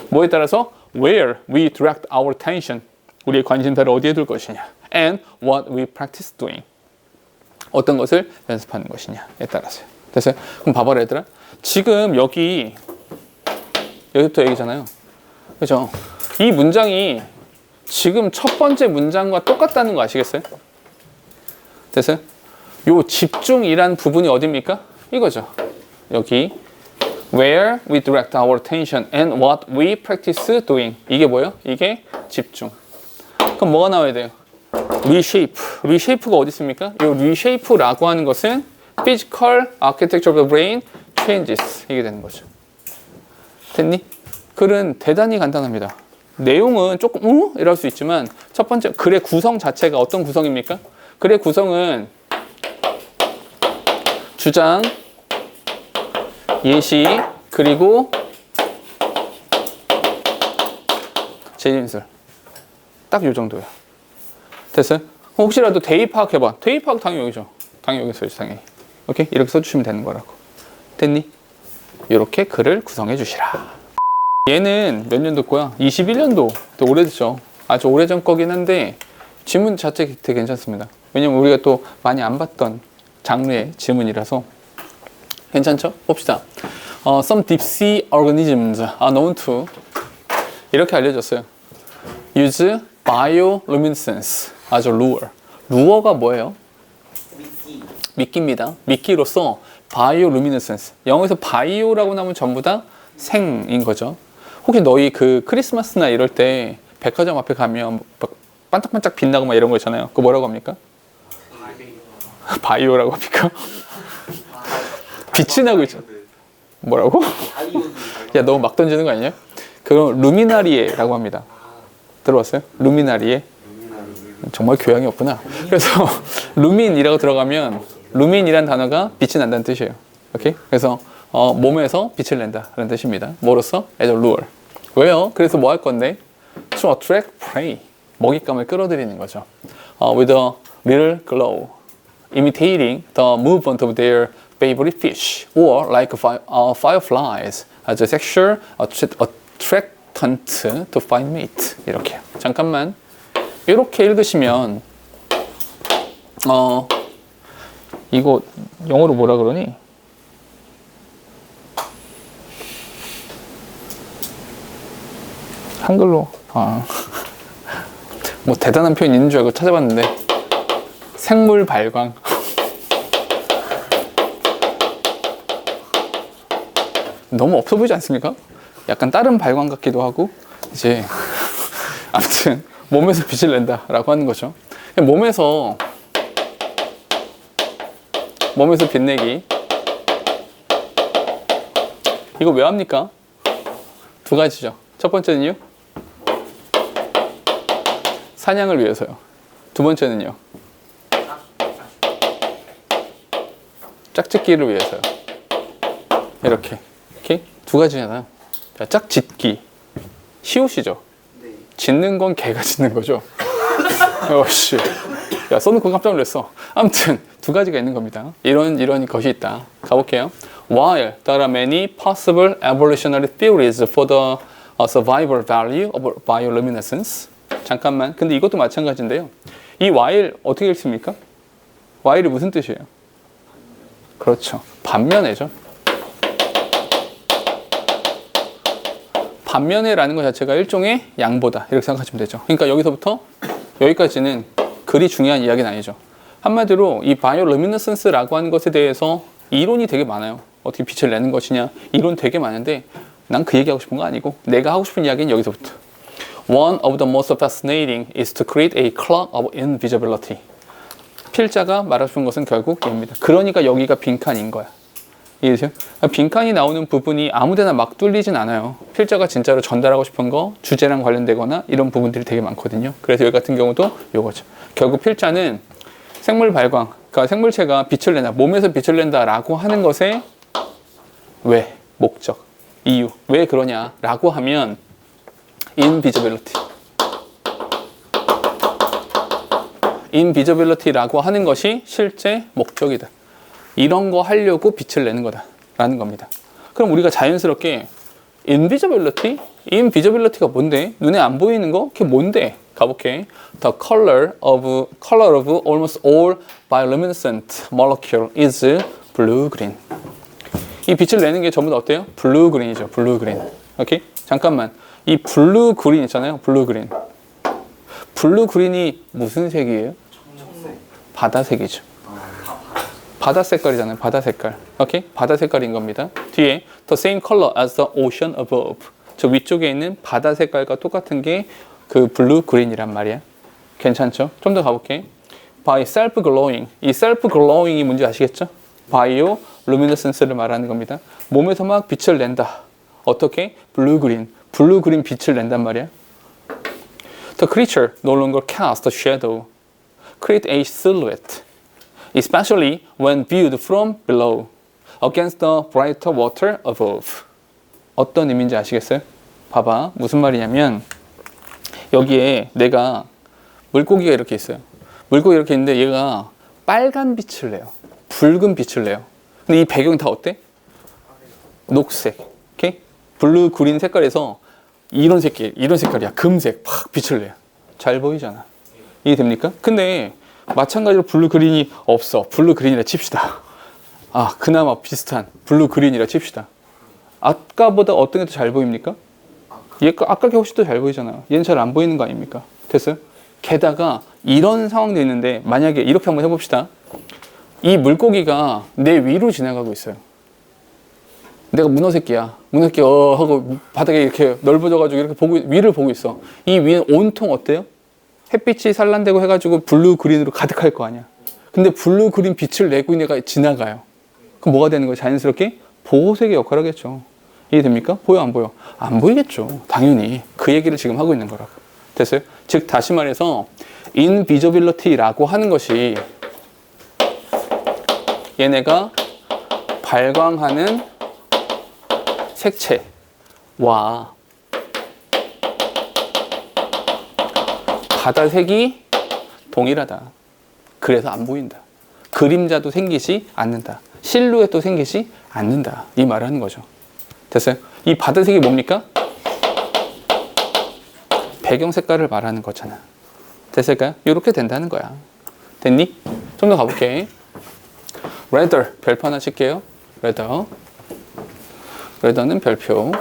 뭐에 따라서? Where we direct our attention. 우리의 관심사를 어디에 둘 것이냐. And what we practice doing. 어떤 것을 연습하는 것이냐에 따라서요. 됐어요? 그럼 봐봐라 얘들아. 지금 여기부터 얘기잖아요. 그죠? 이 문장이 지금 첫 번째 문장과 똑같다는 거 아시겠어요? 됐어요? 요 집중이란 부분이 어디입니까? 이거죠. 여기 Where we direct our attention and what we practice doing. 이게 뭐예요? 이게 집중. 그럼 뭐가 나와야 돼요? reshape. reshape가 어디 있습니까? 이 reshape라고 하는 것은 physical architecture of the brain changes. 이게 되는 거죠. 됐니? 글은 대단히 간단합니다. 내용은 조금 이럴 수 있지만 첫 번째 글의 구성 자체가 어떤 구성입니까? 글의 구성은 주장, 예시, 그리고 제진술. 딱 요 정도예요. 됐어요? 혹시라도 대입학 해봐. 대입학 당연히 여기죠. 당연히 여기 써야지, 당연히. 오케이? 이렇게 써주시면 되는 거라고. 됐니? 이렇게 글을 구성해 주시라. 얘는 몇 년도 거야? 21년도. 되게 오래됐죠. 아주 오래전 거긴 한데 지문 자체 되게 괜찮습니다. 왜냐면 우리가 또 많이 안 봤던 장르의 지문이라서 괜찮죠? 봅시다. Some deep sea organisms are known to 이렇게 알려졌어요. Use bioluminescence as a lure. 루어가 뭐예요? 미끼입니다. 미끼로서 bioluminescence. 영어에서 바이오라고 나오면 전부 다 생인 거죠. 혹시 너희 그 크리스마스나 이럴 때 백화점 앞에 가면 막 반짝반짝 빛나고 막 이런 거 있잖아요. 그거 뭐라고 합니까? 바이오라고 합니까? 빛이 나고 있죠. 뭐라고? 야, 너무 막 던지는 거 아니냐? 그럼 루미나리에라고 합니다. 들어봤어요? 루미나리에? 정말 교양이 없구나. 그래서 루민이라고 들어가면 루민이란 단어가 빛이 난다는 뜻이에요. 오케이? 그래서 몸에서 빛을 낸다라는 뜻입니다. 뭐로써? as a lure. 왜요? 그래서 뭐 할 건데? to attract prey. 먹잇감을 끌어들이는 거죠. with a little glow, imitating the movement of their favorite fish, or like fireflies as a sexual attractant to find mate. 이렇게요. 잠깐만. 이렇게 읽으시면 이거 영어로 뭐라 그러니? 한글로 뭐 대단한 표현 있는 줄 알고 찾아봤는데 생물 발광. 너무 없어 보이지 않습니까? 약간 다른 발광 같기도 하고 이제 아무튼 몸에서 빛을 낸다라고 하는 거죠. 몸에서 빛내기. 이거 왜 합니까? 두 가지죠. 첫 번째는요, 사냥을 위해서요. 두 번째는요, 짝짓기를 위해서요. 이렇게 두 가지잖아요. 자, 짝짓기 쉬우시죠? 짓는 건 개가 짓는 거죠. 어씨, 야 써놓고 깜짝 놀랐어. 아무튼 두 가지가 있는 겁니다. 이런 것이 있다. 가볼게요. While there are many possible evolutionary theories for the survival value of bioluminescence. 잠깐만. 근데 이것도 마찬가지인데요. 이 while 어떻게 읽습니까? while이 무슨 뜻이에요? 그렇죠. 반면에죠. 반면에라는 것 자체가 일종의 양보다 이렇게 생각하시면 되죠. 그러니까 여기서부터 여기까지는 그리 중요한 이야기는 아니죠. 한마디로 이 바이올루미네센스라고 하는 것에 대해서 이론이 되게 많아요. 어떻게 빛을 내는 것이냐 이론 되게 많은데 난 그 얘기하고 싶은 거 아니고 내가 하고 싶은 이야기는 여기서부터. One of the most fascinating is to create a cloak of invisibility. 필자가 말하고 싶은 것은 결국 이겁니다. 그러니까 여기가 빈칸인 거야. 이해되세요? 빈칸이 나오는 부분이 아무데나 막 뚫리진 않아요. 필자가 진짜로 전달하고 싶은 거, 주제랑 관련되거나 이런 부분들이 되게 많거든요. 그래서 여기 같은 경우도 요거죠. 결국 필자는 생물 발광, 그러니까 생물체가 빛을 낸다, 몸에서 빛을 낸다라고 하는 것의 왜, 목적, 이유, 왜 그러냐라고 하면 invisibility. invisibility라고 하는 것이 실제 목적이다. 이런 거 하려고 빛을 내는 거다라는 겁니다. 그럼 우리가 자연스럽게 invisibility가 뭔데? 눈에 안 보이는 거? 그게 뭔데? 가볼게. The color of almost all bioluminescent molecule is blue-green. 이 빛을 내는 게 전부 다 어때요? 블루-그린이죠. 블루-그린. 오케이? 잠깐만. 이 블루-그린 있잖아요. 블루-그린. 블루-그린이 무슨 색이에요? 바다색이죠. 바다 색깔이잖아요. 바다 색깔. 오케이? 바다 색깔인 겁니다. 뒤에 the same color as the ocean above. 저 위쪽에 있는 바다 색깔과 똑같은 게 그 블루 그린이란 말이야. 괜찮죠? 좀 더 가볼게. by self glowing. 이 self glowing이 뭔지 아시겠죠? bioluminescence를 말하는 겁니다. 몸에서 막 빛을 낸다. 어떻게? 블루 그린. 블루 그린 빛을 낸단 말이야. The creature no longer casts a shadow. Create a silhouette. Especially when viewed from below, against the brighter water above. 어떤 의미인지 아시겠어요? 봐봐. 무슨 말이냐면 여기에 내가 물고기가 이렇게 있어요. 물고기 이렇게 있는데 얘가 빨간 빛을 내요. 붉은 빛을 내요. 근데 이 배경이 다 어때? 녹색. 오케이? 블루 그린 색깔에서 이런 색깔이야. 금색 팍 빛을 내요. 잘 보이잖아. 이해됩니까? 근데 마찬가지로 블루 그린이 없어. 블루 그린이라 칩시다. 아, 그나마 비슷한 블루 그린이라 칩시다. 아까보다 어떤 게 더 잘 보입니까? 아까 게 훨씬 더 잘 보이잖아요. 얘는 잘 안 보이는 거 아닙니까? 됐어요? 게다가 이런 상황도 있는데 만약에 이렇게 한번 해봅시다. 이 물고기가 내 위로 지나가고 있어요. 내가 문어 새끼야. 문어 새끼 하고 바닥에 이렇게 넓어져가지고 이렇게 위를 보고 있어. 이 위는 온통 어때요? 햇빛이 산란되고 해가지고 블루 그린으로 가득할 거 아니야. 근데 블루 그린 빛을 내고 있는 애가 지나가요. 그럼 뭐가 되는 거예요? 자연스럽게 보호색의 역할을 하겠죠. 이해됩니까? 보여 안 보여? 안 보이겠죠. 당연히 그 얘기를 지금 하고 있는 거라고. 됐어요? 즉 다시 말해서 invisibility라고 하는 것이 얘네가 발광하는 색채와 바다색이 동일하다. 그래서 안 보인다. 그림자도 생기지 않는다. 실루엣도 생기지 않는다. 이 말을 하는 거죠. 됐어요? 이 바다색이 뭡니까? 배경 색깔을 말하는 거잖아. 됐을까요? 이렇게 된다는 거야. 됐니? 좀 더 가볼게. rather 별표 하나 칠게요. rather는 별표.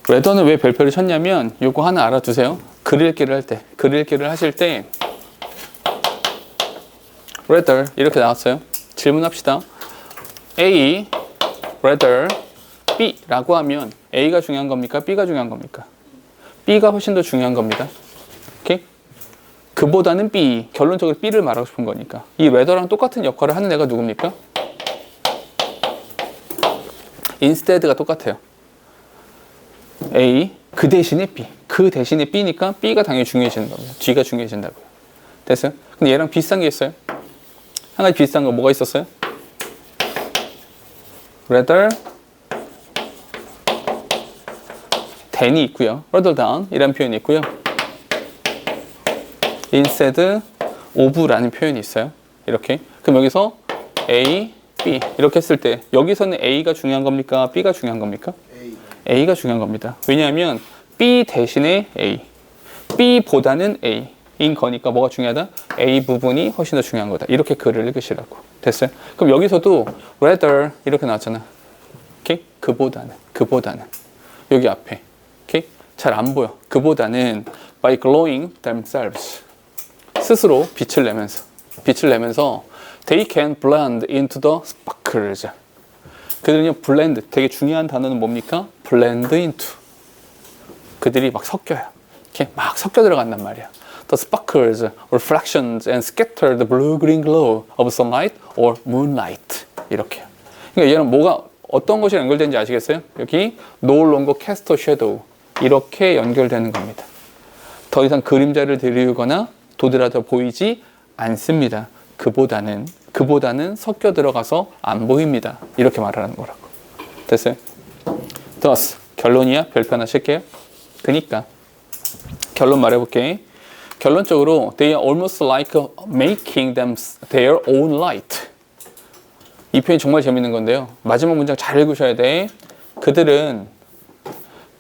rather는 왜 별표를 쳤냐면 요거 하나 알아두세요. 글 읽기를 할 때, 글 읽기를 하실 때 rather 이렇게 나왔어요. 질문합시다. A rather B라고 하면 A가 중요한 겁니까? B가 중요한 겁니까? B가 훨씬 더 중요한 겁니다. 오케이? 그보다는 B, 결론적으로 B를 말하고 싶은 거니까. 이 rather랑 똑같은 역할을 하는 애가 누굽니까? instead가 똑같아요. A, 그 대신에 B. 그 대신에 B니까 B가 당연히 중요해지는 겁니다. D가 중요해진다고요. 됐어요? 근데 얘랑 비슷한 게 있어요. 한 가지 비슷한 거 뭐가 있었어요? rather than이 있고요. rather than 이라는 표현이 있고요. instead of라는 표현이 있어요. 이렇게. 그럼 여기서 A, B 이렇게 했을 때 여기서는 A가 중요한 겁니까? B가 중요한 겁니까? A가 중요한 겁니다. 왜냐하면 B 대신에 A, B보다는 A인 거니까 뭐가 중요하다? A 부분이 훨씬 더 중요한 거다. 이렇게 글을 읽으시라고. 됐어요? 그럼 여기서도 rather 이렇게 나왔잖아. 오케이? 그보다는 여기 앞에 오케이? 잘 안 보여. 그보다는 by glowing themselves 스스로 빛을 내면서 they can blend into the sparkles. 그들은요 blend 되게 중요한 단어는 뭡니까? blend into 그들이 막 섞여요. 이렇게 막 섞여 들어간단 말이야. The sparkles, reflections and scattered blue-green glow of sunlight or moonlight. 이렇게. 그러니까 얘는 뭐가 어떤 것이 연결되는지 아시겠어요? 여기 no longer cast a shadow 이렇게 연결되는 겁니다. 더 이상 그림자를 드리우거나 도드라져 보이지 않습니다. 그보다는 섞여 들어가서 안 보입니다. 이렇게 말하는 거라고. 됐어요? thus 결론이야. 별표 하나 칠게요. 그니까 결론 말해볼게. 결론적으로 they are almost like making them their own light. 이 표현이 정말 재밌는 건데요. 마지막 문장 잘 읽으셔야 돼. 그들은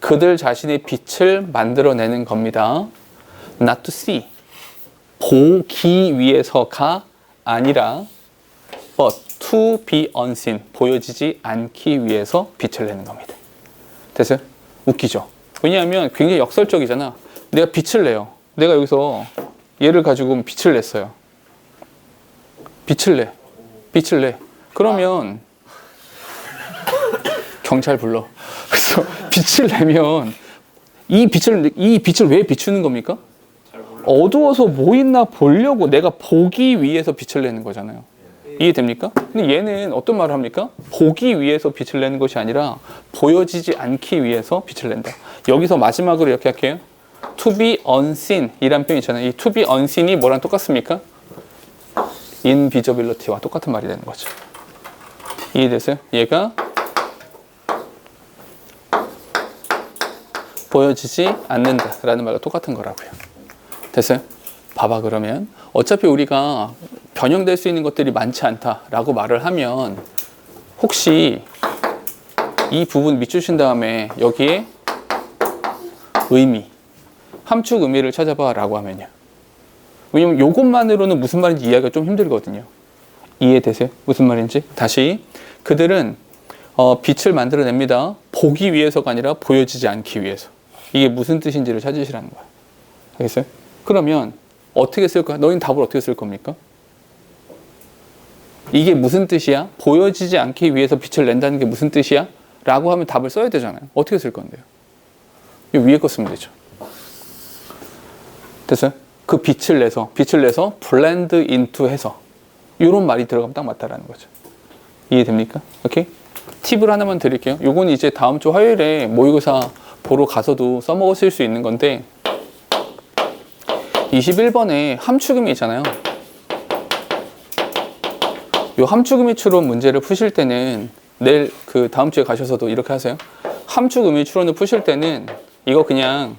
그들 자신의 빛을 만들어내는 겁니다. Not to see. 보기 위해서가 아니라 but to be unseen. 보여지지 않기 위해서 빛을 내는 겁니다. 됐어요? 웃기죠? 왜냐하면 굉장히 역설적이잖아. 내가 빛을 내요. 내가 여기서 얘를 가지고 빛을 냈어요. 빛을 내. 그러면 경찰 불러. 그래서 빛을 내면 이 빛을 왜 비추는 겁니까? 어두워서 뭐 있나 보려고 내가 보기 위해서 빛을 내는 거잖아요. 이해됩니까? 근데 얘는 어떤 말을 합니까? 보기 위해서 빛을 내는 것이 아니라 보여지지 않기 위해서 빛을 낸다. 여기서 마지막으로 이렇게 할게요. To be unseen 이란 표현 있잖아요. 이 to be unseen이 뭐랑 똑같습니까? invisibility와 똑같은 말이 되는 거죠. 이해되세요? 얘가 보여지지 않는다라는 말과 똑같은 거라고요. 됐어요? 봐봐. 그러면 어차피 우리가 변형될 수 있는 것들이 많지 않다라고 말을 하면 혹시 이 부분 밑주신 다음에 여기에 의미, 함축 의미를 찾아봐 라고 하면요. 왜냐면 이것만으로는 무슨 말인지 이해하기가 좀 힘들거든요. 이해되세요? 무슨 말인지? 다시. 그들은 빛을 만들어냅니다. 보기 위해서가 아니라 보여지지 않기 위해서. 이게 무슨 뜻인지를 찾으시라는 거야. 알겠어요? 그러면 어떻게 쓸까? 너희는 답을 어떻게 쓸 겁니까? 이게 무슨 뜻이야? 보여지지 않기 위해서 빛을 낸다는 게 무슨 뜻이야? 라고 하면 답을 써야 되잖아요. 어떻게 쓸 건데요? 이 위에 거 쓰면 되죠. 됐어요? 그 빛을 내서 blend into 해서 이런 말이 들어가면 딱 맞다라는 거죠. 이해됩니까? 오케이? 팁을 하나만 드릴게요. 요건 이제 다음 주 화요일에 모의고사 보러 가서도 써먹으실 수 있는 건데 21번에 함축음이 있잖아요. 요 함축음이 추론 문제를 푸실 때는 내일 그 다음 주에 가셔서도 이렇게 하세요. 함축음이 추론을 푸실 때는 이거 그냥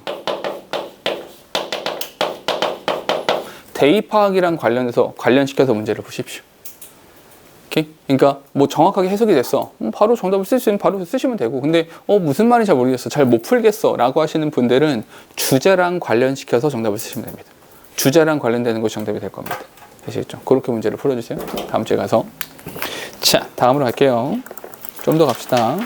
대입파악이랑 관련시켜서 문제를 푸십시오. 오케이? 그러니까 뭐 정확하게 해석이 됐어. 바로 정답을 쓸 수 있으면 바로 쓰시면 되고, 근데 무슨 말인지 잘 모르겠어, 잘 못 풀겠어 라고 하시는 분들은 주제랑 관련시켜서 정답을 쓰시면 됩니다. 주제랑 관련되는 것이 정답이 될 겁니다. 되시겠죠? 그렇게 문제를 풀어주세요. 다음 주에 가서. 자, 다음으로 갈게요. 좀 더 갑시다.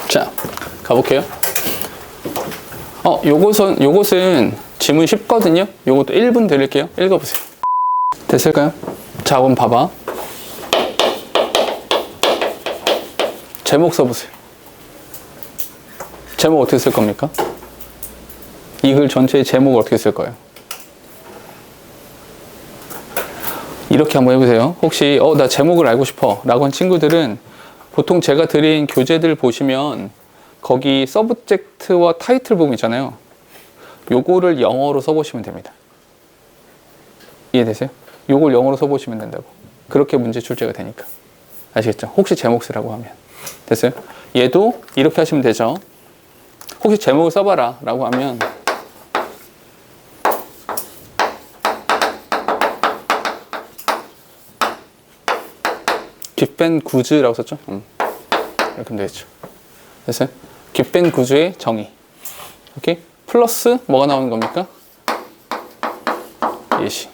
자, 가볼게요. 요것은 지문 쉽거든요. 요것도 1분 드릴게요. 읽어보세요. 됐을까요? 자, 그럼 봐봐. 제목 써보세요. 제목 어떻게 쓸 겁니까? 이 글 전체의 제목을 어떻게 쓸 거예요? 이렇게 한번 해보세요. 혹시 나 제목을 알고 싶어 라고 한 친구들은 보통 제가 드린 교재들 보시면 거기 서브젝트와 타이틀 부분 있잖아요. 요거를 영어로 써보시면 됩니다. 이해되세요? 요걸 영어로 써보시면 된다고. 그렇게 문제 출제가 되니까. 아시겠죠? 혹시 제목 쓰라고 하면. 됐어요? 얘도 이렇게 하시면 되죠. 혹시 제목을 써봐라 라고 하면 깃벤 구즈라고 썼죠? 이렇게 하면 되겠죠. 됐어요? 깃벤 구즈의 정의. 오케이? 플러스 뭐가 나오는 겁니까? 예시.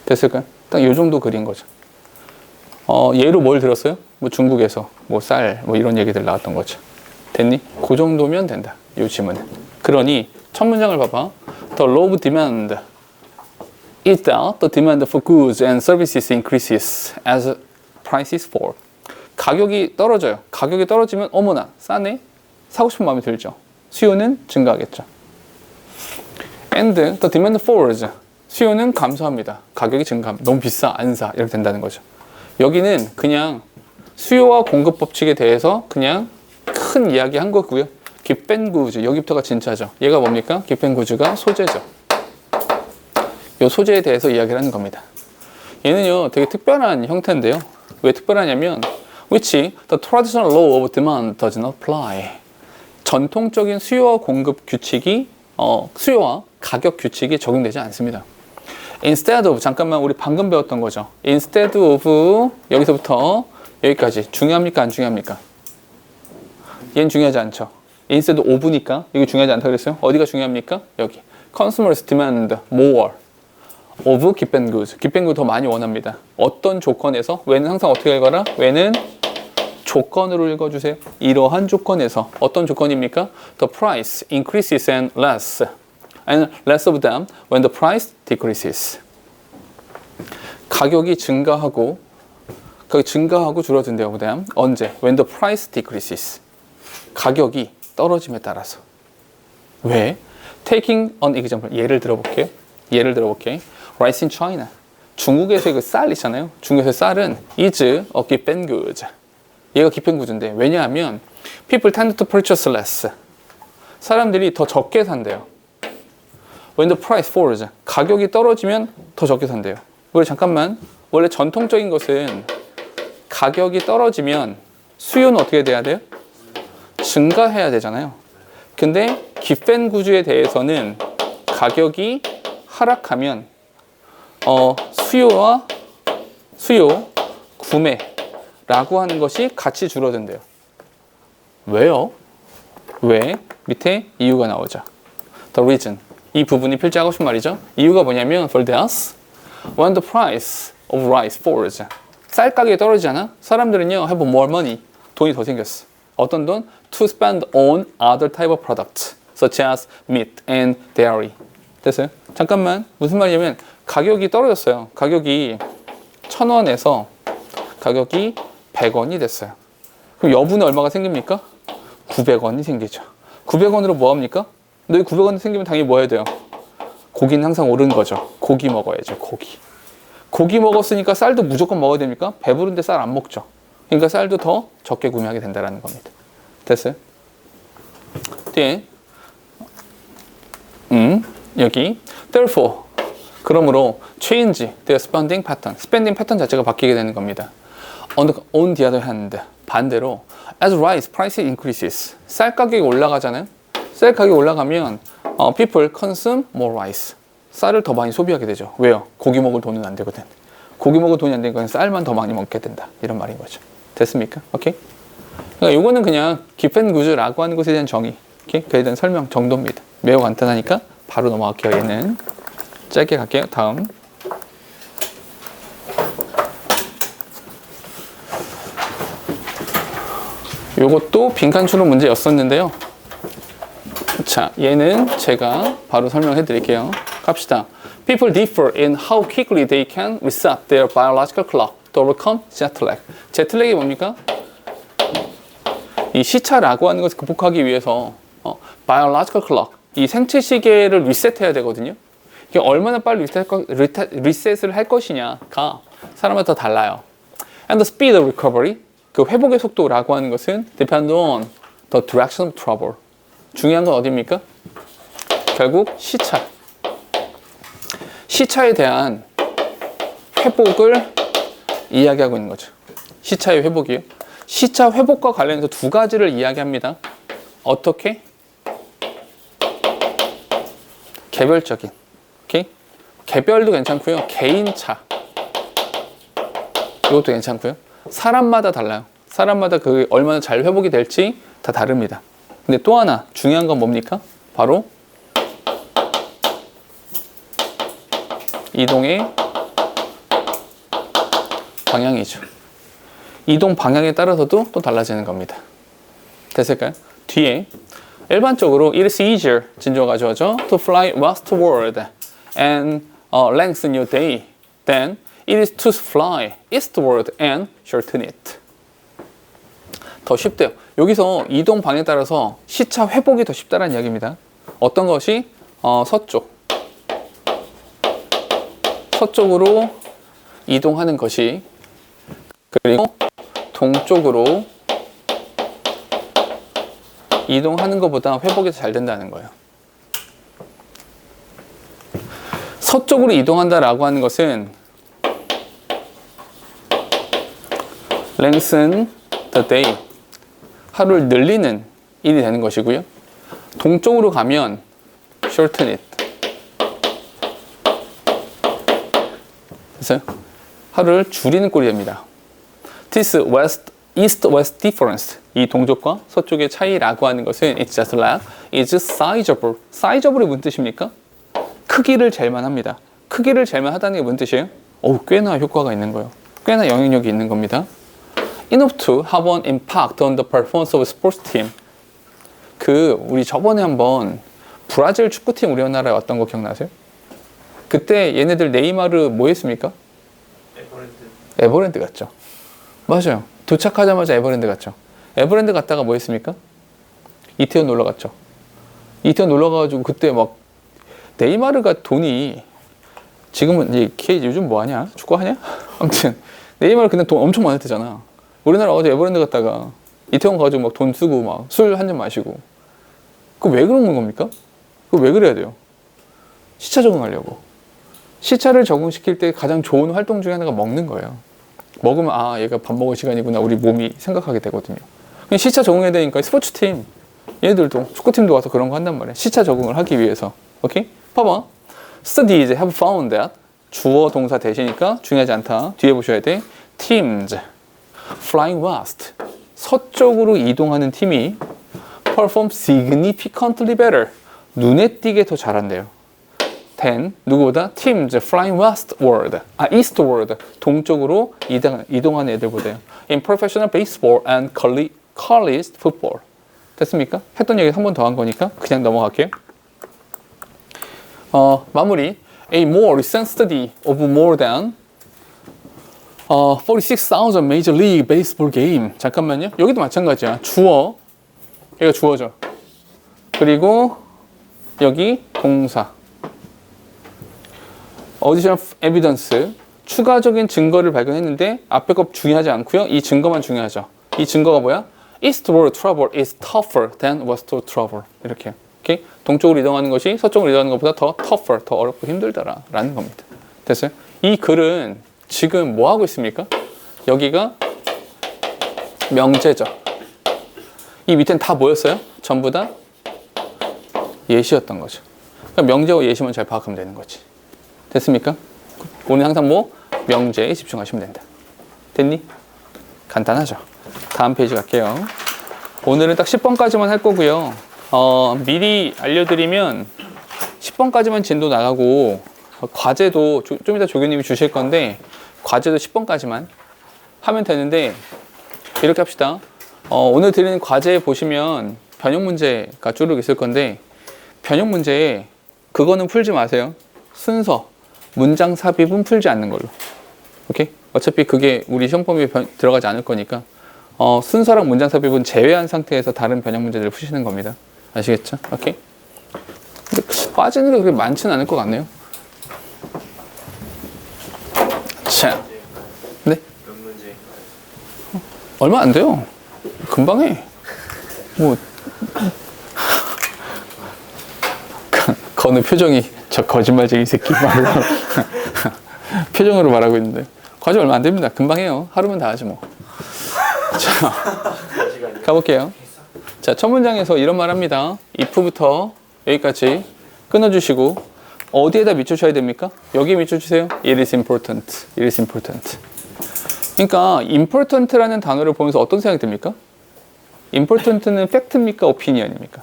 됐을까요? 딱 요 정도 그린 거죠. 얘로 뭘 들었어요? 뭐 중국에서 뭐 쌀 뭐 이런 얘기들 나왔던 거죠. 됐니? 그 정도면 된다. 요 지문은. 그러니 첫 문장을 봐봐. The low demand is that the demand for goods and services increases as prices fall. 가격이 떨어져요. 가격이 떨어지면 어머나 싸네? 사고 싶은 마음이 들죠. 수요는 증가하겠죠. And the demand falls. 수요는 감소합니다. 가격이 증가합니다. 너무 비싸, 안 사. 이렇게 된다는 거죠. 여기는 그냥 수요와 공급 법칙에 대해서 그냥 큰 이야기 한 거고요. 깃벤 구즈, 여기부터가 진짜죠. 얘가 뭡니까? 깃벤 구즈가 소재죠. 이 소재에 대해서 이야기를 하는 겁니다. 얘는요, 되게 특별한 형태인데요. 왜 특별하냐면 which the traditional law of demand does not apply. 전통적인 수요와 공급 규칙이 수요와 가격 규칙이 적용되지 않습니다. Instead of, 잠깐만 우리 방금 배웠던 거죠. Instead of 여기서부터 여기까지 중요합니까? 안 중요합니까? 얘는 중요하지 않죠. Instead of니까 이거 중요하지 않다고 그랬어요. 어디가 중요합니까? 여기. Consumers demand more of 깃벤 goods. 깃벤 goods 더 많이 원합니다. 어떤 조건에서? 왜는 항상 어떻게 읽어라? 왜는 조건으로 읽어주세요. 이러한 조건에서. 어떤 조건입니까? The price increases and less of them when the price decreases. 가격이 증가하고 줄어든대요. 그다음 언제? When the price decreases. 가격이 떨어짐에 따라서. 왜? Taking an example. 예를 들어볼게요. Rice in China. 중국에서의 그 쌀 있잖아요. 중국에서의 쌀은 is a 깃벤 goods. 얘가 깃벤 구즈인데 왜냐하면 people tend to purchase less. 사람들이 더 적게 산대요. When the price falls, 가격이 떨어지면 더 적게 산대요. 우리 잠깐만, 원래 전통적인 것은 가격이 떨어지면 수요는 어떻게 돼야 돼요? 증가해야 되잖아요. 근데 깃벤 구즈에 대해서는 가격이 하락하면 수요, 구매라고 하는 것이 같이 줄어든대요. 왜요? 왜? 밑에 이유가 나오죠. The reason. 이 부분이 필지하고 싶은 말이죠. 이유가 뭐냐면 for this, when the price of rice falls, 쌀 가격이 떨어지잖아. 사람들은요 have more money, 돈이 더 생겼어. 어떤 돈? To spend on other type of products, such as meat and dairy. 됐어요? 잠깐만, 무슨 말이냐면 가격이 떨어졌어요. 가격이 1,000원에서 가격이 100원이 됐어요. 그럼 여분의 얼마가 생깁니까? 900원이 생기죠. 900원으로 뭐 합니까? 너희 900원 생기면 당연히 뭐 해야 돼요? 고기는 항상 오른 거죠. 고기 먹어야죠. 고기 먹었으니까 쌀도 무조건 먹어야 됩니까? 배부른데 쌀 안 먹죠. 그러니까 쌀도 더 적게 구매하게 된다는 겁니다. 됐어요? 뒤에 여기 therefore 그러므로 change their spending pattern spending 패턴 자체가 바뀌게 되는 겁니다. On the other hand 반대로 as rice price increases 쌀 가격이 올라가잖아요. 쌀 가격이 올라가면 people consume more rice 쌀을 더 많이 소비하게 되죠. 왜요? 고기 먹을 돈은 안 되거든. 고기 먹을 돈이 안 되니까 쌀만 더 많이 먹게 된다. 이런 말인 거죠. 됐습니까? 오케이? 그러니까 요거는 그냥 기펜구즈라고 하는 것에 대한 정의, 오케이? 그에 대한 설명 정도입니다. 매우 간단하니까 바로 넘어갈게요. 얘는 짧게 갈게요. 다음. 요것도 빈칸 추론 문제였었는데요. 자, 얘는 제가 바로 설명해 드릴게요. 갑시다. People differ in how quickly they can reset their biological clock to overcome jet lag. 제트랙이 뭡니까? 이 시차라고 하는 것을 극복하기 위해서 biological clock, 이 생체 시계를 리셋해야 되거든요. 이게 얼마나 빨리 리셋을 할 것이냐가 사람마다 달라요. And the speed of recovery, 그 회복의 속도라고 하는 것은 depend on the direction of travel. 중요한 건 어디입니까? 결국 시차에 대한 회복을 이야기하고 있는 거죠. 시차의 회복이요. 시차 회복과 관련해서 두 가지를 이야기합니다. 어떻게? 개별적인. 오케이? 개별도 괜찮고요. 개인차. 이것도 괜찮고요. 사람마다 달라요. 사람마다 그 얼마나 잘 회복이 될지 다 다릅니다. 근데 또 하나 중요한 건 뭡니까? 바로 이동의 방향이죠. 이동 방향에 따라서도 또 달라지는 겁니다. 됐을까요? 뒤에 일반적으로 it is easier 진조가 가져오죠. to fly westward and lengthen your day than it is to fly eastward and shorten it. 더 쉽대요. 여기서 이동 방향에 따라서 시차 회복이 더 쉽다는 이야기입니다. 어떤 것이 서쪽으로 이동하는 것이 그리고 동쪽으로 이동하는 것보다 회복이 더 잘 된다는 거예요. 서쪽으로 이동한다라고 하는 것은 lengthen the day, 하루를 늘리는 일이 되는 것이고요. 동쪽으로 가면 shorten it, 그래서 하루를 줄이는 꼴이 됩니다. This east-west difference, 이 동쪽과 서쪽의 차이라고 하는 것은 it's just like, it's sizable. sizabl이 무슨 뜻입니까? 크기를 잴만 합니다. 크기를 잴만 하다는 게 무슨 뜻이에요? 꽤나 효과가 있는 거예요. 꽤나 영향력이 있는 겁니다. Enough to have an impact on the performance of a sports team. 우리 저번에 한번 브라질 축구팀 우리나라에 왔던 거 기억나세요? 그때 얘네들 네이마르 뭐 했습니까? 에버랜드 갔죠. 맞아요. 도착하자마자 에버랜드 갔죠. 에버랜드 갔다가 뭐 했습니까? 이태원 놀러 갔죠. 이태원 놀러 가가지고 그때 막 네이마르가 돈이 지금은 이제 요즘 뭐 하냐? 축구 하냐? 아무튼 네이마르 그냥 돈 엄청 많이 쓰잖아. 우리나라 어제 에버랜드 갔다가 이태원 가가지고 막 돈 쓰고 막 술 한 잔 마시고. 그거 왜 그런 겁니까? 그거 왜 그래야 돼요? 시차 적응하려고. 시차를 적응시킬 때 가장 좋은 활동 중에 하나가 먹는 거예요. 먹으면 얘가 밥 먹을 시간이구나 우리 몸이 생각하게 되거든요. 시차 적응해야 되니까 스포츠팀 얘들도 축구팀도 와서 그런 거 한단 말이야. 시차 적응을 하기 위해서. 오케이? 봐봐. Studies have found that 주어 동사 대시니까 중요하지 않다. 뒤에 보셔야 돼. Teams flying west, 서쪽으로 이동하는 팀이 perform significantly better, 눈에 띄게 더 잘한대요. than 누구보다 teams flying westward, eastward, 동쪽으로 이동하는 애들보다요. in professional baseball and college football. 됐습니까? 했던 얘기 한 번 더 한 거니까 그냥 넘어갈게요. 마무리. A more recent study of more than 46,000 Major League Baseball game. 잠깐만요. 여기도 마찬가지야. 주어. 얘가 주어죠. 그리고 여기 동사. additional evidence. 추가적인 증거를 발견했는데 앞에 거 중요하지 않고요. 이 증거만 중요하죠. 이 증거가 뭐야? Eastward travel is tougher than westward travel. 이렇게. 오케이? 동쪽으로 이동하는 것이 서쪽으로 이동하는 것보다 더 tougher, 더 어렵고 힘들다라는 겁니다. 됐어요? 이 글은 지금 뭐 하고 있습니까? 여기가 명제죠. 이 밑엔 다 뭐였어요? 전부 다 예시였던 거죠. 그러니까 명제와 예시만 잘 파악하면 되는 거지. 됐습니까? 오늘 항상 뭐? 명제에 집중하시면 된다. 됐니? 간단하죠. 다음 페이지 갈게요. 오늘은 딱 10번까지만 할 거고요. 미리 알려드리면 10번까지만 진도 나가고 과제도 좀 이따 조교님이 주실 건데 과제도 10번까지만 하면 되는데 이렇게 합시다. 오늘 드리는 과제 보시면 변형 문제가 쭉 있을 건데 변형 문제에 그거는 풀지 마세요. 순서, 문장 삽입은 풀지 않는 걸로. 오케이? 어차피 그게 우리 시험 범위에 들어가지 않을 거니까 순서랑 문장 삽입은 제외한 상태에서 다른 변형 문제들을 푸시는 겁니다. 아시겠죠? 오케이? 근데 빠지는 게 그렇게 많지는 않을 것 같네요. 자, 네? 몇 문제? 얼마 안 돼요. 금방 해. 뭐 건우 표정이 저 거짓말쟁이 새끼 말로 표정으로 말하고 있는데 과제 얼마 안 됩니다. 금방 해요. 하루면 다 하지 뭐. 자, 가볼게요. 자, 첫 문장에서 이런 말 합니다. if부터 여기까지 끊어주시고 어디에다 밑주셔야 됩니까? 여기에 밑주세요. It is important. It is important. 그러니까 important라는 단어를 보면서 어떤 생각이 듭니까? important는 팩트입니까? opinion입니까?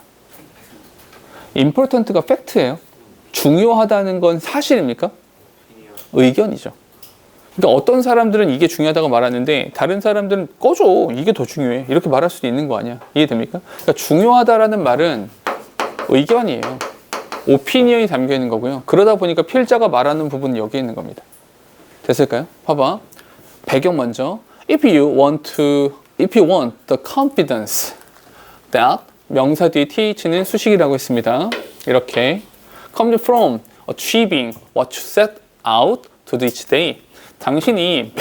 important가 팩트예요. 중요하다는 건 사실입니까? 의견이죠. 그러니까 어떤 사람들은 이게 중요하다고 말하는데 다른 사람들은 꺼줘. 이게 더 중요해. 이렇게 말할 수도 있는 거 아니야. 이해됩니까? 그러니까 중요하다라는 말은 의견이에요. 오피니언이 담겨 있는 거고요. 그러다 보니까 필자가 말하는 부분은 여기에 있는 겁니다. 됐을까요? 봐봐. 배경 먼저. If you want the confidence that 명사 뒤에 th는 수식이라고 했습니다. 이렇게 comes from achieving what you set out to do each day. 당신이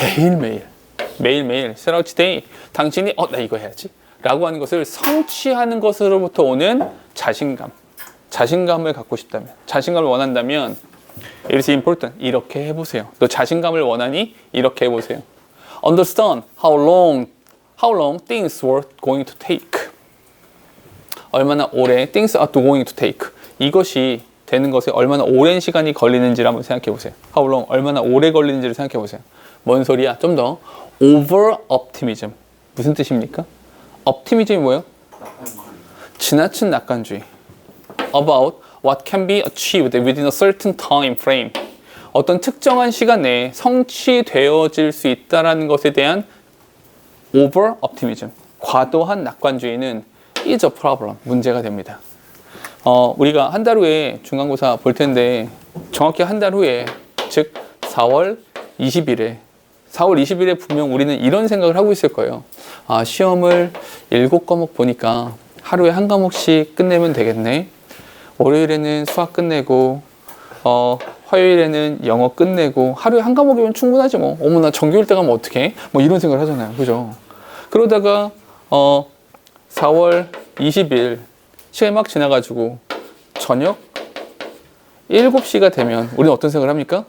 매일매일 set out each day. 당신이 나 이거 해야지 라고 하는 것을 성취하는 것으로부터 오는 자신감을 갖고 싶다면, 자신감을 원한다면 it is important. 이렇게 해보세요. 너 자신감을 원하니? 이렇게 해보세요. Understand how long things were going to take. 얼마나 오래 things are going to take. 이것이 되는 것에 얼마나 오랜 시간이 걸리는지를 한번 생각해 보세요. How long, 얼마나 오래 걸리는지를 생각해 보세요. 뭔 소리야? 좀 더 over optimism. 무슨 뜻입니까? optimism이 뭐예요? 지나친 낙관주의. About what can be achieved within a certain time frame. 어떤 특정한 시간 내에 성취되어질 수 있다는 것에 대한 over optimism. 과도한 낙관주의는 is a problem. 문제가 됩니다. 우리가 한 달 후에 중간고사 볼 텐데 정확히 한 달 후에 즉 4월 20일에 분명 우리는 이런 생각을 하고 있을 거예요. 시험을 7과목 보니까 하루에 한 과목씩 끝내면 되겠네. 월요일에는 수학 끝내고 화요일에는 영어 끝내고 하루에 한 과목이면 충분하지 뭐. 어머나 정규일 때 가면 어떡해? 뭐 이런 생각을 하잖아요. 그죠? 그러다가 4월 20일 시간이 막 지나가지고 저녁 7시가 되면 우리는 어떤 생각을 합니까?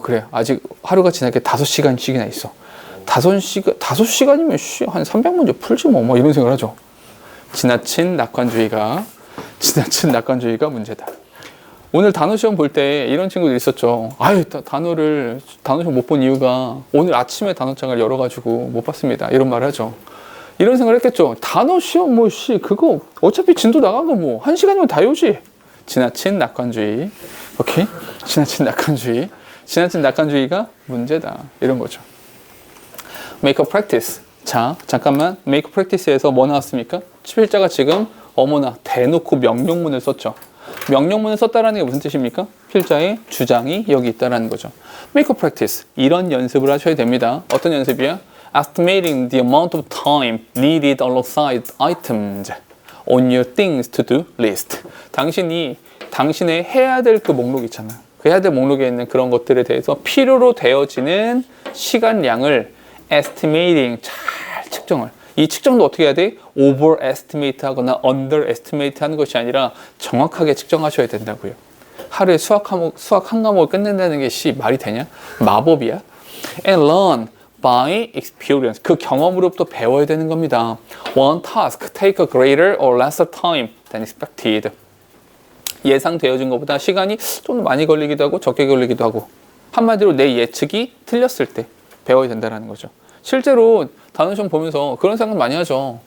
그래. 아직 하루가 지나게 5시간씩이나 있어. 5시간이면 한 300문제 풀지 뭐 이런 생각을 하죠. 지나친 낙관주의가 문제다. 오늘 단어 시험 볼 때 이런 친구들 있었죠. 단어 시험 못 본 이유가 오늘 아침에 단어장을 열어가지고 못 봤습니다. 이런 말을 하죠. 이런 생각을 했겠죠. 단어 시험 그거 어차피 진도 나간 거 1시간이면 다 외우지. 지나친 낙관주의. 오케이? 지나친 낙관주의가 문제다. 이런 거죠. make a practice. 자, 잠깐만. make a practice에서 뭐 나왔습니까? 필자가 지금 어머나 대놓고 명령문을 썼죠. 명령문을 썼다라는 게 무슨 뜻입니까? 필자의 주장이 여기 있다라는 거죠. make a practice. 이런 연습을 하셔야 됩니다. 어떤 연습이야? Estimating the amount of time needed alongside items on your things to do list. 당신이 당신의 해야 될 그 목록 있잖아. 그 해야 될 목록에 있는 그런 것들에 대해서 필요로 되어지는 시간량을 estimating 잘 측정을. 이 측정도 어떻게 해야 돼? overestimate 하거나 underestimate 하는 것이 아니라 정확하게 측정하셔야 된다고요. 하루에 수학 한 과목을 끝낸다는 게 말이 되냐? 마법이야. And learn by experience. 그 경험으로부터 배워야 되는 겁니다. One task take a greater or lesser time than expected. 예상되어진 것보다 시간이 좀 많이 걸리기도 하고 적게 걸리기도 하고 한마디로 내 예측이 틀렸을 때 배워야 된다는 거죠. 실제로 단어 시험 보면서 그런 생각 많이 하죠.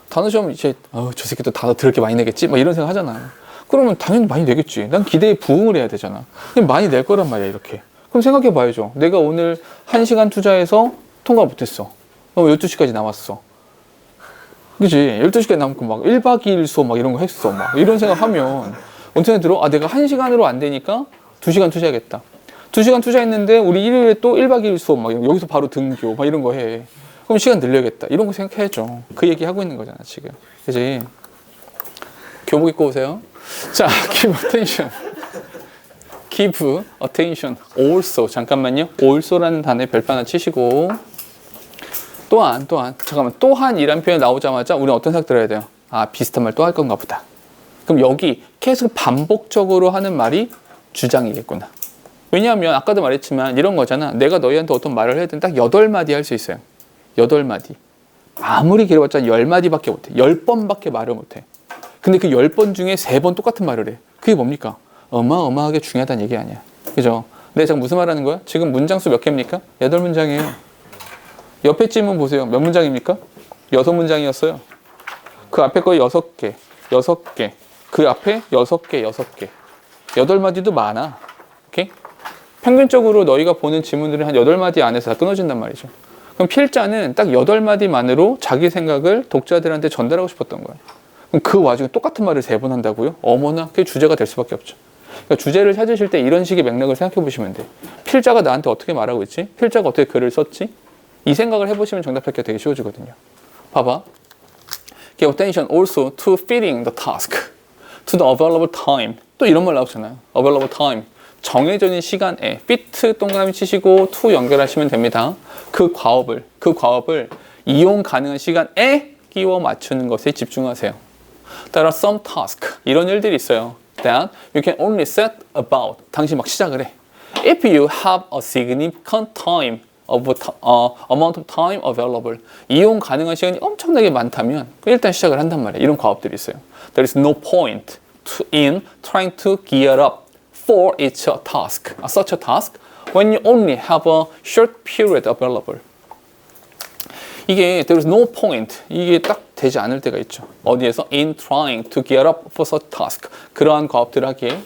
단어 시험 이제 저 새끼도 단어 더럽게 많이 내겠지? 막 이런 생각 하잖아요. 그러면 당연히 많이 내겠지. 난 기대에 부응을 해야 되잖아. 많이 낼 거란 말이야 이렇게. 그럼 생각해 봐야죠. 내가 오늘 1시간 투자해서 통과 못했어. 그럼 12시까지 남았어. 그치? 12시까지 남고 막 1박 2일 수업 막 이런 거 했어. 막 이런 생각하면 언제 들어? 내가 1시간으로 안 되니까 2시간 투자하겠다. 2시간 투자했는데 우리 일요일에 또 1박 2일 수업 막 여기서 바로 등교 막 이런 거 해. 그럼 시간 늘려야겠다. 이런 거 생각해야죠. 그 얘기 하고 있는 거잖아 지금. 그치? 교복 입고 오세요. 자, give attention. give attention. also. 잠깐만요. also라는 단어에 별표 하나 치시고 또한 잠깐만 또한이란 표현 나오자마자 우리는 어떤 생각 들어야 돼요? 비슷한 말 또 할 건가 보다. 그럼 여기 계속 반복적으로 하는 말이 주장이겠구나. 왜냐하면 아까도 말했지만 이런 거잖아. 내가 너희한테 어떤 말을 해야 되는 딱 8마디 할 수 있어요. 8마디. 아무리 길어봤자 10마디밖에 못해. 10번밖에 말을 못해. 근데 그 10번 중에 3번 똑같은 말을 해. 그게 뭡니까? 어마어마하게 중요하다는 얘기 아니야. 그죠? 내가 지금 무슨 말 하는 거야? 지금 문장수 몇 개입니까? 8문장이에요. 옆에 질문 보세요. 몇 문장입니까? 6문장이었어요. 그 앞에 거 6개. 그 앞에 6개. 8마디도 많아. 오케이? 평균적으로 너희가 보는 지문들은 한 8마디 안에서 다 끊어진단 말이죠. 그럼 필자는 딱 8마디만으로 자기 생각을 독자들한테 전달하고 싶었던 거야. 그럼 그 와중에 똑같은 말을 3번 한다고요? 어머나, 그게 주제가 될 수밖에 없죠. 그러니까 주제를 찾으실 때 이런 식의 맥락을 생각해 보시면 돼. 필자가 나한테 어떻게 말하고 있지? 필자가 어떻게 글을 썼지? 이 생각을 해보시면 정답하기가 되게 쉬워지거든요. 봐봐. Give attention also to fitting the task to the available time. 또 이런 말 나오잖아요. available time. 정해진 시간에 fit 동그라미 치시고 to 연결하시면 됩니다. 그 과업을 이용 가능한 시간에 끼워 맞추는 것에 집중하세요. There are some tasks. 이런 일들이 있어요. That you can only set about. 당신 막 시작을 해. If you have a significant time amount of time available. 이용 가능한 시간이 엄청나게 많다면 일단 시작을 한단 말이에요. 이런 과업들이 있어요. There is no point in trying to gear up for such a task when you only have a short period available. 이게 there is no point. 이게 딱 되지 않을 때가 있죠. 어디에서? In trying to gear up for such task. 그러한 과업들을 하기에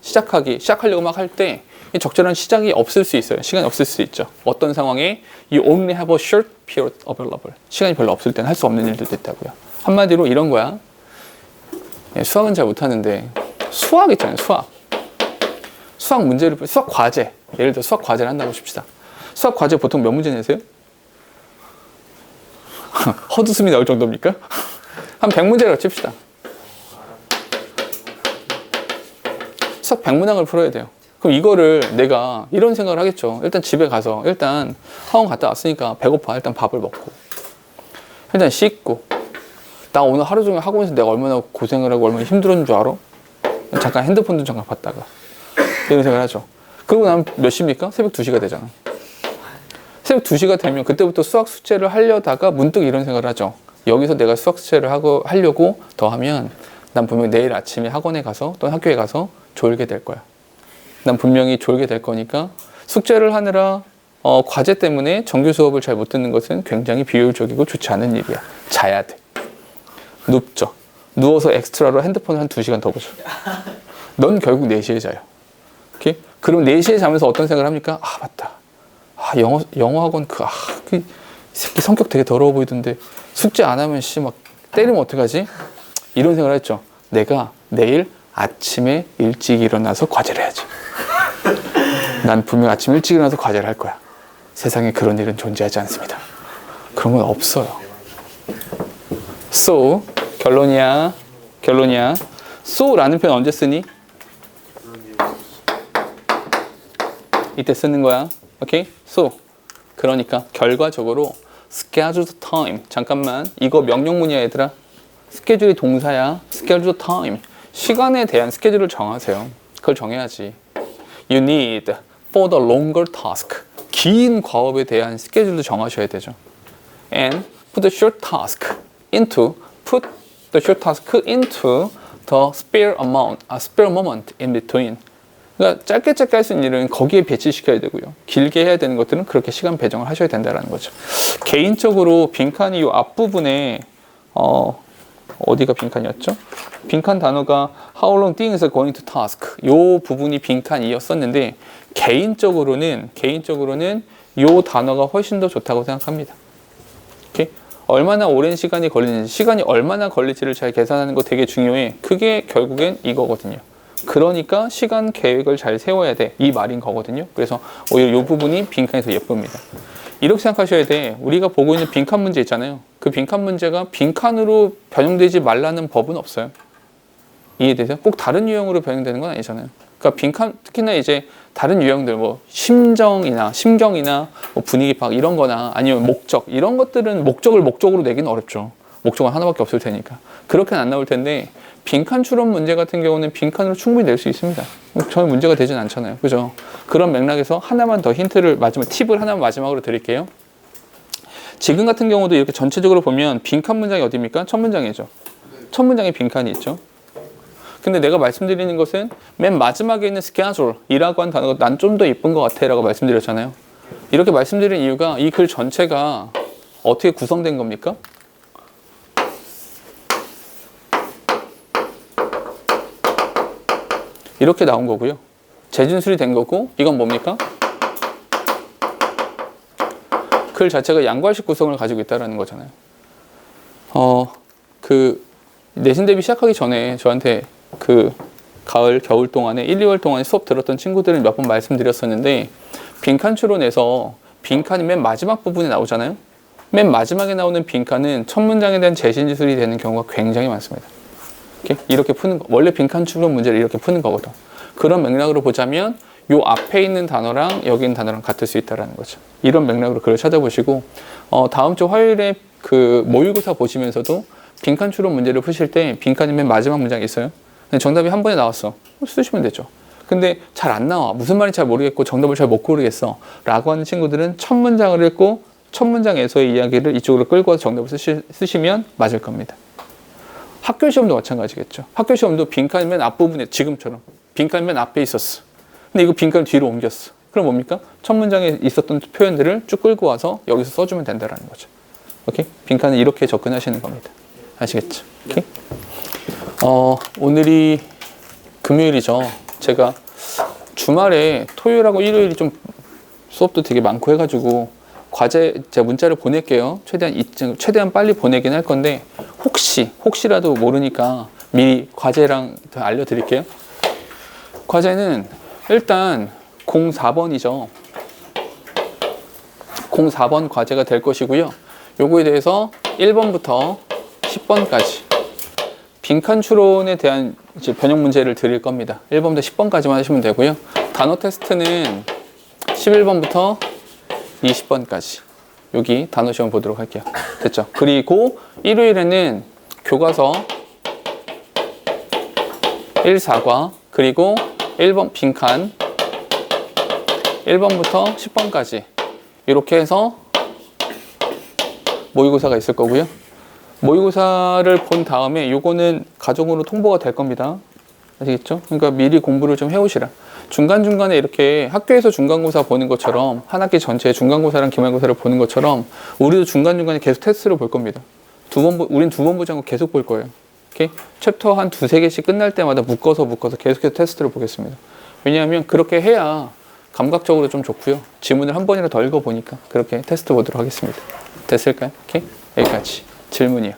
시작하려고 막 할 때 적절한 시작이 없을 수 있어요. 시간이 없을 수 있죠. 어떤 상황에 you only have a short period available. 시간이 별로 없을 때는 할 수 없는 일들도 있다고요. 한마디로 이런 거야. 수학은 잘 못하는데 수학 있잖아요. 수학 문제를 수학 과제. 예를 들어 수학 과제를 한다고 칩시다. 수학 과제 보통 몇 문제 내세요? 헛웃음이 나올 정도입니까? 한 100문제라고 칩시다. 수학 100문항을 풀어야 돼요. 그럼 이거를 내가 이런 생각을 하겠죠. 일단 집에 가서 일단 학원 갔다 왔으니까 배고파. 일단 밥을 먹고 일단 씻고 나 오늘 하루 종일 학원에서 내가 얼마나 고생을 하고 얼마나 힘들었는 줄 알아? 잠깐 핸드폰도 잠깐 봤다가 이런 생각을 하죠. 그러고 나면 몇 시입니까? 새벽 2시가 되잖아. 새벽 2시가 되면 그때부터 수학 숙제를 하려다가 문득 이런 생각을 하죠. 여기서 내가 수학 숙제를 하려고 더 하면 난 분명히 내일 아침에 학원에 가서 또는 학교에 가서 졸게 될 거야. 난 분명히 졸게 될 거니까 숙제를 하느라 과제 때문에 정규 수업을 잘 못 듣는 것은 굉장히 비효율적이고 좋지 않은 일이야. 자야 돼. 눕죠. 누워서 엑스트라로 핸드폰을 한 2시간 더 보죠. 넌 결국 4시에 자요. 오케이? 그럼 4시에 자면서 어떤 생각을 합니까? 맞다. 영어 학원 그 새끼 성격 되게 더러워 보이던데 숙제 안 하면 막 때리면 어떡하지? 이런 생각을 했죠. 내가 내일 아침에 일찍 일어나서 과제를 해야지. 난 분명 아침 일찍 일어나서 과제를 할 거야. 세상에 그런 일은 존재하지 않습니다. 그런 건 없어요. So 결론이야. so라는 표현 언제 쓰니? 이때 쓰는 거야. 오케이? So 그러니까 결과적으로 scheduled time. 잠깐만. 이거 명령문이야, 얘들아. 스케줄이 동사야. scheduled time. 시간에 대한 스케줄을 정하세요. 그걸 정해야지. You need for the longer task. 긴 과업에 대한 스케줄도 정하셔야 되죠. And put the short task into the spare moment in between. 그러니까 짧게 할 수 있는 일은 거기에 배치시켜야 되고요. 길게 해야 되는 것들은 그렇게 시간 배정을 하셔야 된다는 거죠. 개인적으로 빈칸이 이 앞부분에 어디가 빈칸이었죠? 빈칸 단어가 How long things are going to task. 요 부분이 빈칸이었었는데 개인적으로는 요 단어가 훨씬 더 좋다고 생각합니다. 오케이? 얼마나 오랜 시간이 걸리는지, 시간이 얼마나 걸릴지를 잘 계산하는 거 되게 중요해. 그게 결국엔 이거거든요. 그러니까 시간 계획을 잘 세워야 돼. 이 말인 거거든요. 그래서 오히려 이 부분이 빈칸에서 예쁩니다. 이렇게 생각하셔야 돼. 우리가 보고 있는 빈칸 문제 있잖아요. 그 빈칸 문제가 빈칸으로 변형되지 말라는 법은 없어요. 이해되세요? 꼭 다른 유형으로 변형되는 건 아니잖아요. 그러니까 빈칸, 특히나 이제 다른 유형들, 뭐 심경이나 뭐 분위기 파악 이런 거나 아니면 목적, 이런 것들은 목적을 목적으로 내기는 어렵죠. 목적은 하나밖에 없을 테니까. 그렇게는 안 나올 텐데 빈칸 추론 문제 같은 경우는 빈칸으로 충분히 낼 수 있습니다. 전혀 문제가 되진 않잖아요. 그죠? 그런 맥락에서 하나만 더 힌트를 팁을 하나만 마지막으로 드릴게요. 지금 같은 경우도 이렇게 전체적으로 보면 빈칸 문장이 어디입니까? 첫 문장이죠. 첫 문장에 빈칸이 있죠. 근데 내가 말씀드리는 것은 맨 마지막에 있는 schedule이라고 한 단어가 난 좀 더 이쁜 것 같아 라고 말씀드렸잖아요. 이렇게 말씀드린 이유가 이 글 전체가 어떻게 구성된 겁니까? 이렇게 나온 거고요. 재진술이 된 거고, 이건 뭡니까? 글 자체가 양괄식 구성을 가지고 있다는 거잖아요. 내신 대비 시작하기 전에 저한테 가을, 겨울 동안에 1, 2월 동안에 수업 들었던 친구들은 몇 번 말씀드렸었는데, 빈칸 추론에서 빈칸이 맨 마지막 부분에 나오잖아요. 맨 마지막에 나오는 빈칸은 첫 문장에 대한 재진술이 되는 경우가 굉장히 많습니다. 이렇게 푸는 거. 원래 빈칸 추론 문제를 이렇게 푸는 거거든. 그런 맥락으로 보자면 요 앞에 있는 단어랑 여기 있는 단어랑 같을 수 있다는 거죠. 이런 맥락으로 글을 찾아보시고 다음 주 화요일에 모의고사 보시면서도 빈칸 추론 문제를 푸실 때 빈칸이 맨 마지막 문장이 있어요. 근데 정답이 한 번에 나왔어. 쓰시면 되죠. 근데 잘 안 나와. 무슨 말인지 잘 모르겠고 정답을 잘 못 고르겠어 라고 하는 친구들은 첫 문장을 읽고 첫 문장에서의 이야기를 이쪽으로 끌고 와서 정답을 쓰시면 맞을 겁니다. 학교 시험도 마찬가지겠죠. 학교 시험도 빈칸 맨 앞부분에 지금처럼 빈칸 맨 앞에 있었어. 근데 이거 빈칸 뒤로 옮겼어. 그럼 뭡니까? 첫 문장에 있었던 표현들을 쭉 끌고 와서 여기서 써주면 된다는 거죠. 오케이? 빈칸은 이렇게 접근하시는 겁니다. 아시겠죠? 오케이? 오늘이 금요일이죠. 제가 주말에 토요일하고 일요일이 좀 수업도 되게 많고 해가지고 과제 제가 문자를 보낼게요. 최대한 빨리 보내긴 할 건데 혹시라도 모르니까 미리 과제랑 더 알려드릴게요. 과제는 일단 04번이죠. 04번 과제가 될 것이고요. 요거에 대해서 1번부터 10번까지 빈칸 추론에 대한 이제 변형 문제를 드릴 겁니다. 1번부터 10번까지만 하시면 되고요. 단어 테스트는 11번부터 20번까지 여기 단어 시험 보도록 할게요. 됐죠? 그리고 일요일에는 교과서 1, 4과 그리고 1번 빈칸 1번부터 10번까지 이렇게 해서 모의고사가 있을 거고요. 모의고사를 본 다음에 요거는 가정으로 통보가 될 겁니다. 아시겠죠? 그러니까 미리 공부를 좀 해오시라. 중간중간에 이렇게 학교에서 중간고사 보는 것처럼 한 학기 전체에 중간고사랑 기말고사를 보는 것처럼 우리도 중간중간에 계속 테스트를 볼 겁니다. 우린 두 번 보지 않고 계속 볼 거예요. 오케이? 챕터 한 두세 개씩 끝날 때마다 묶어서 계속해서 테스트를 보겠습니다. 왜냐하면 그렇게 해야 감각적으로 좀 좋고요. 지문을 한 번이라도 더 읽어보니까 그렇게 테스트 보도록 하겠습니다. 됐을까요? 오케이? 여기까지. 질문이요.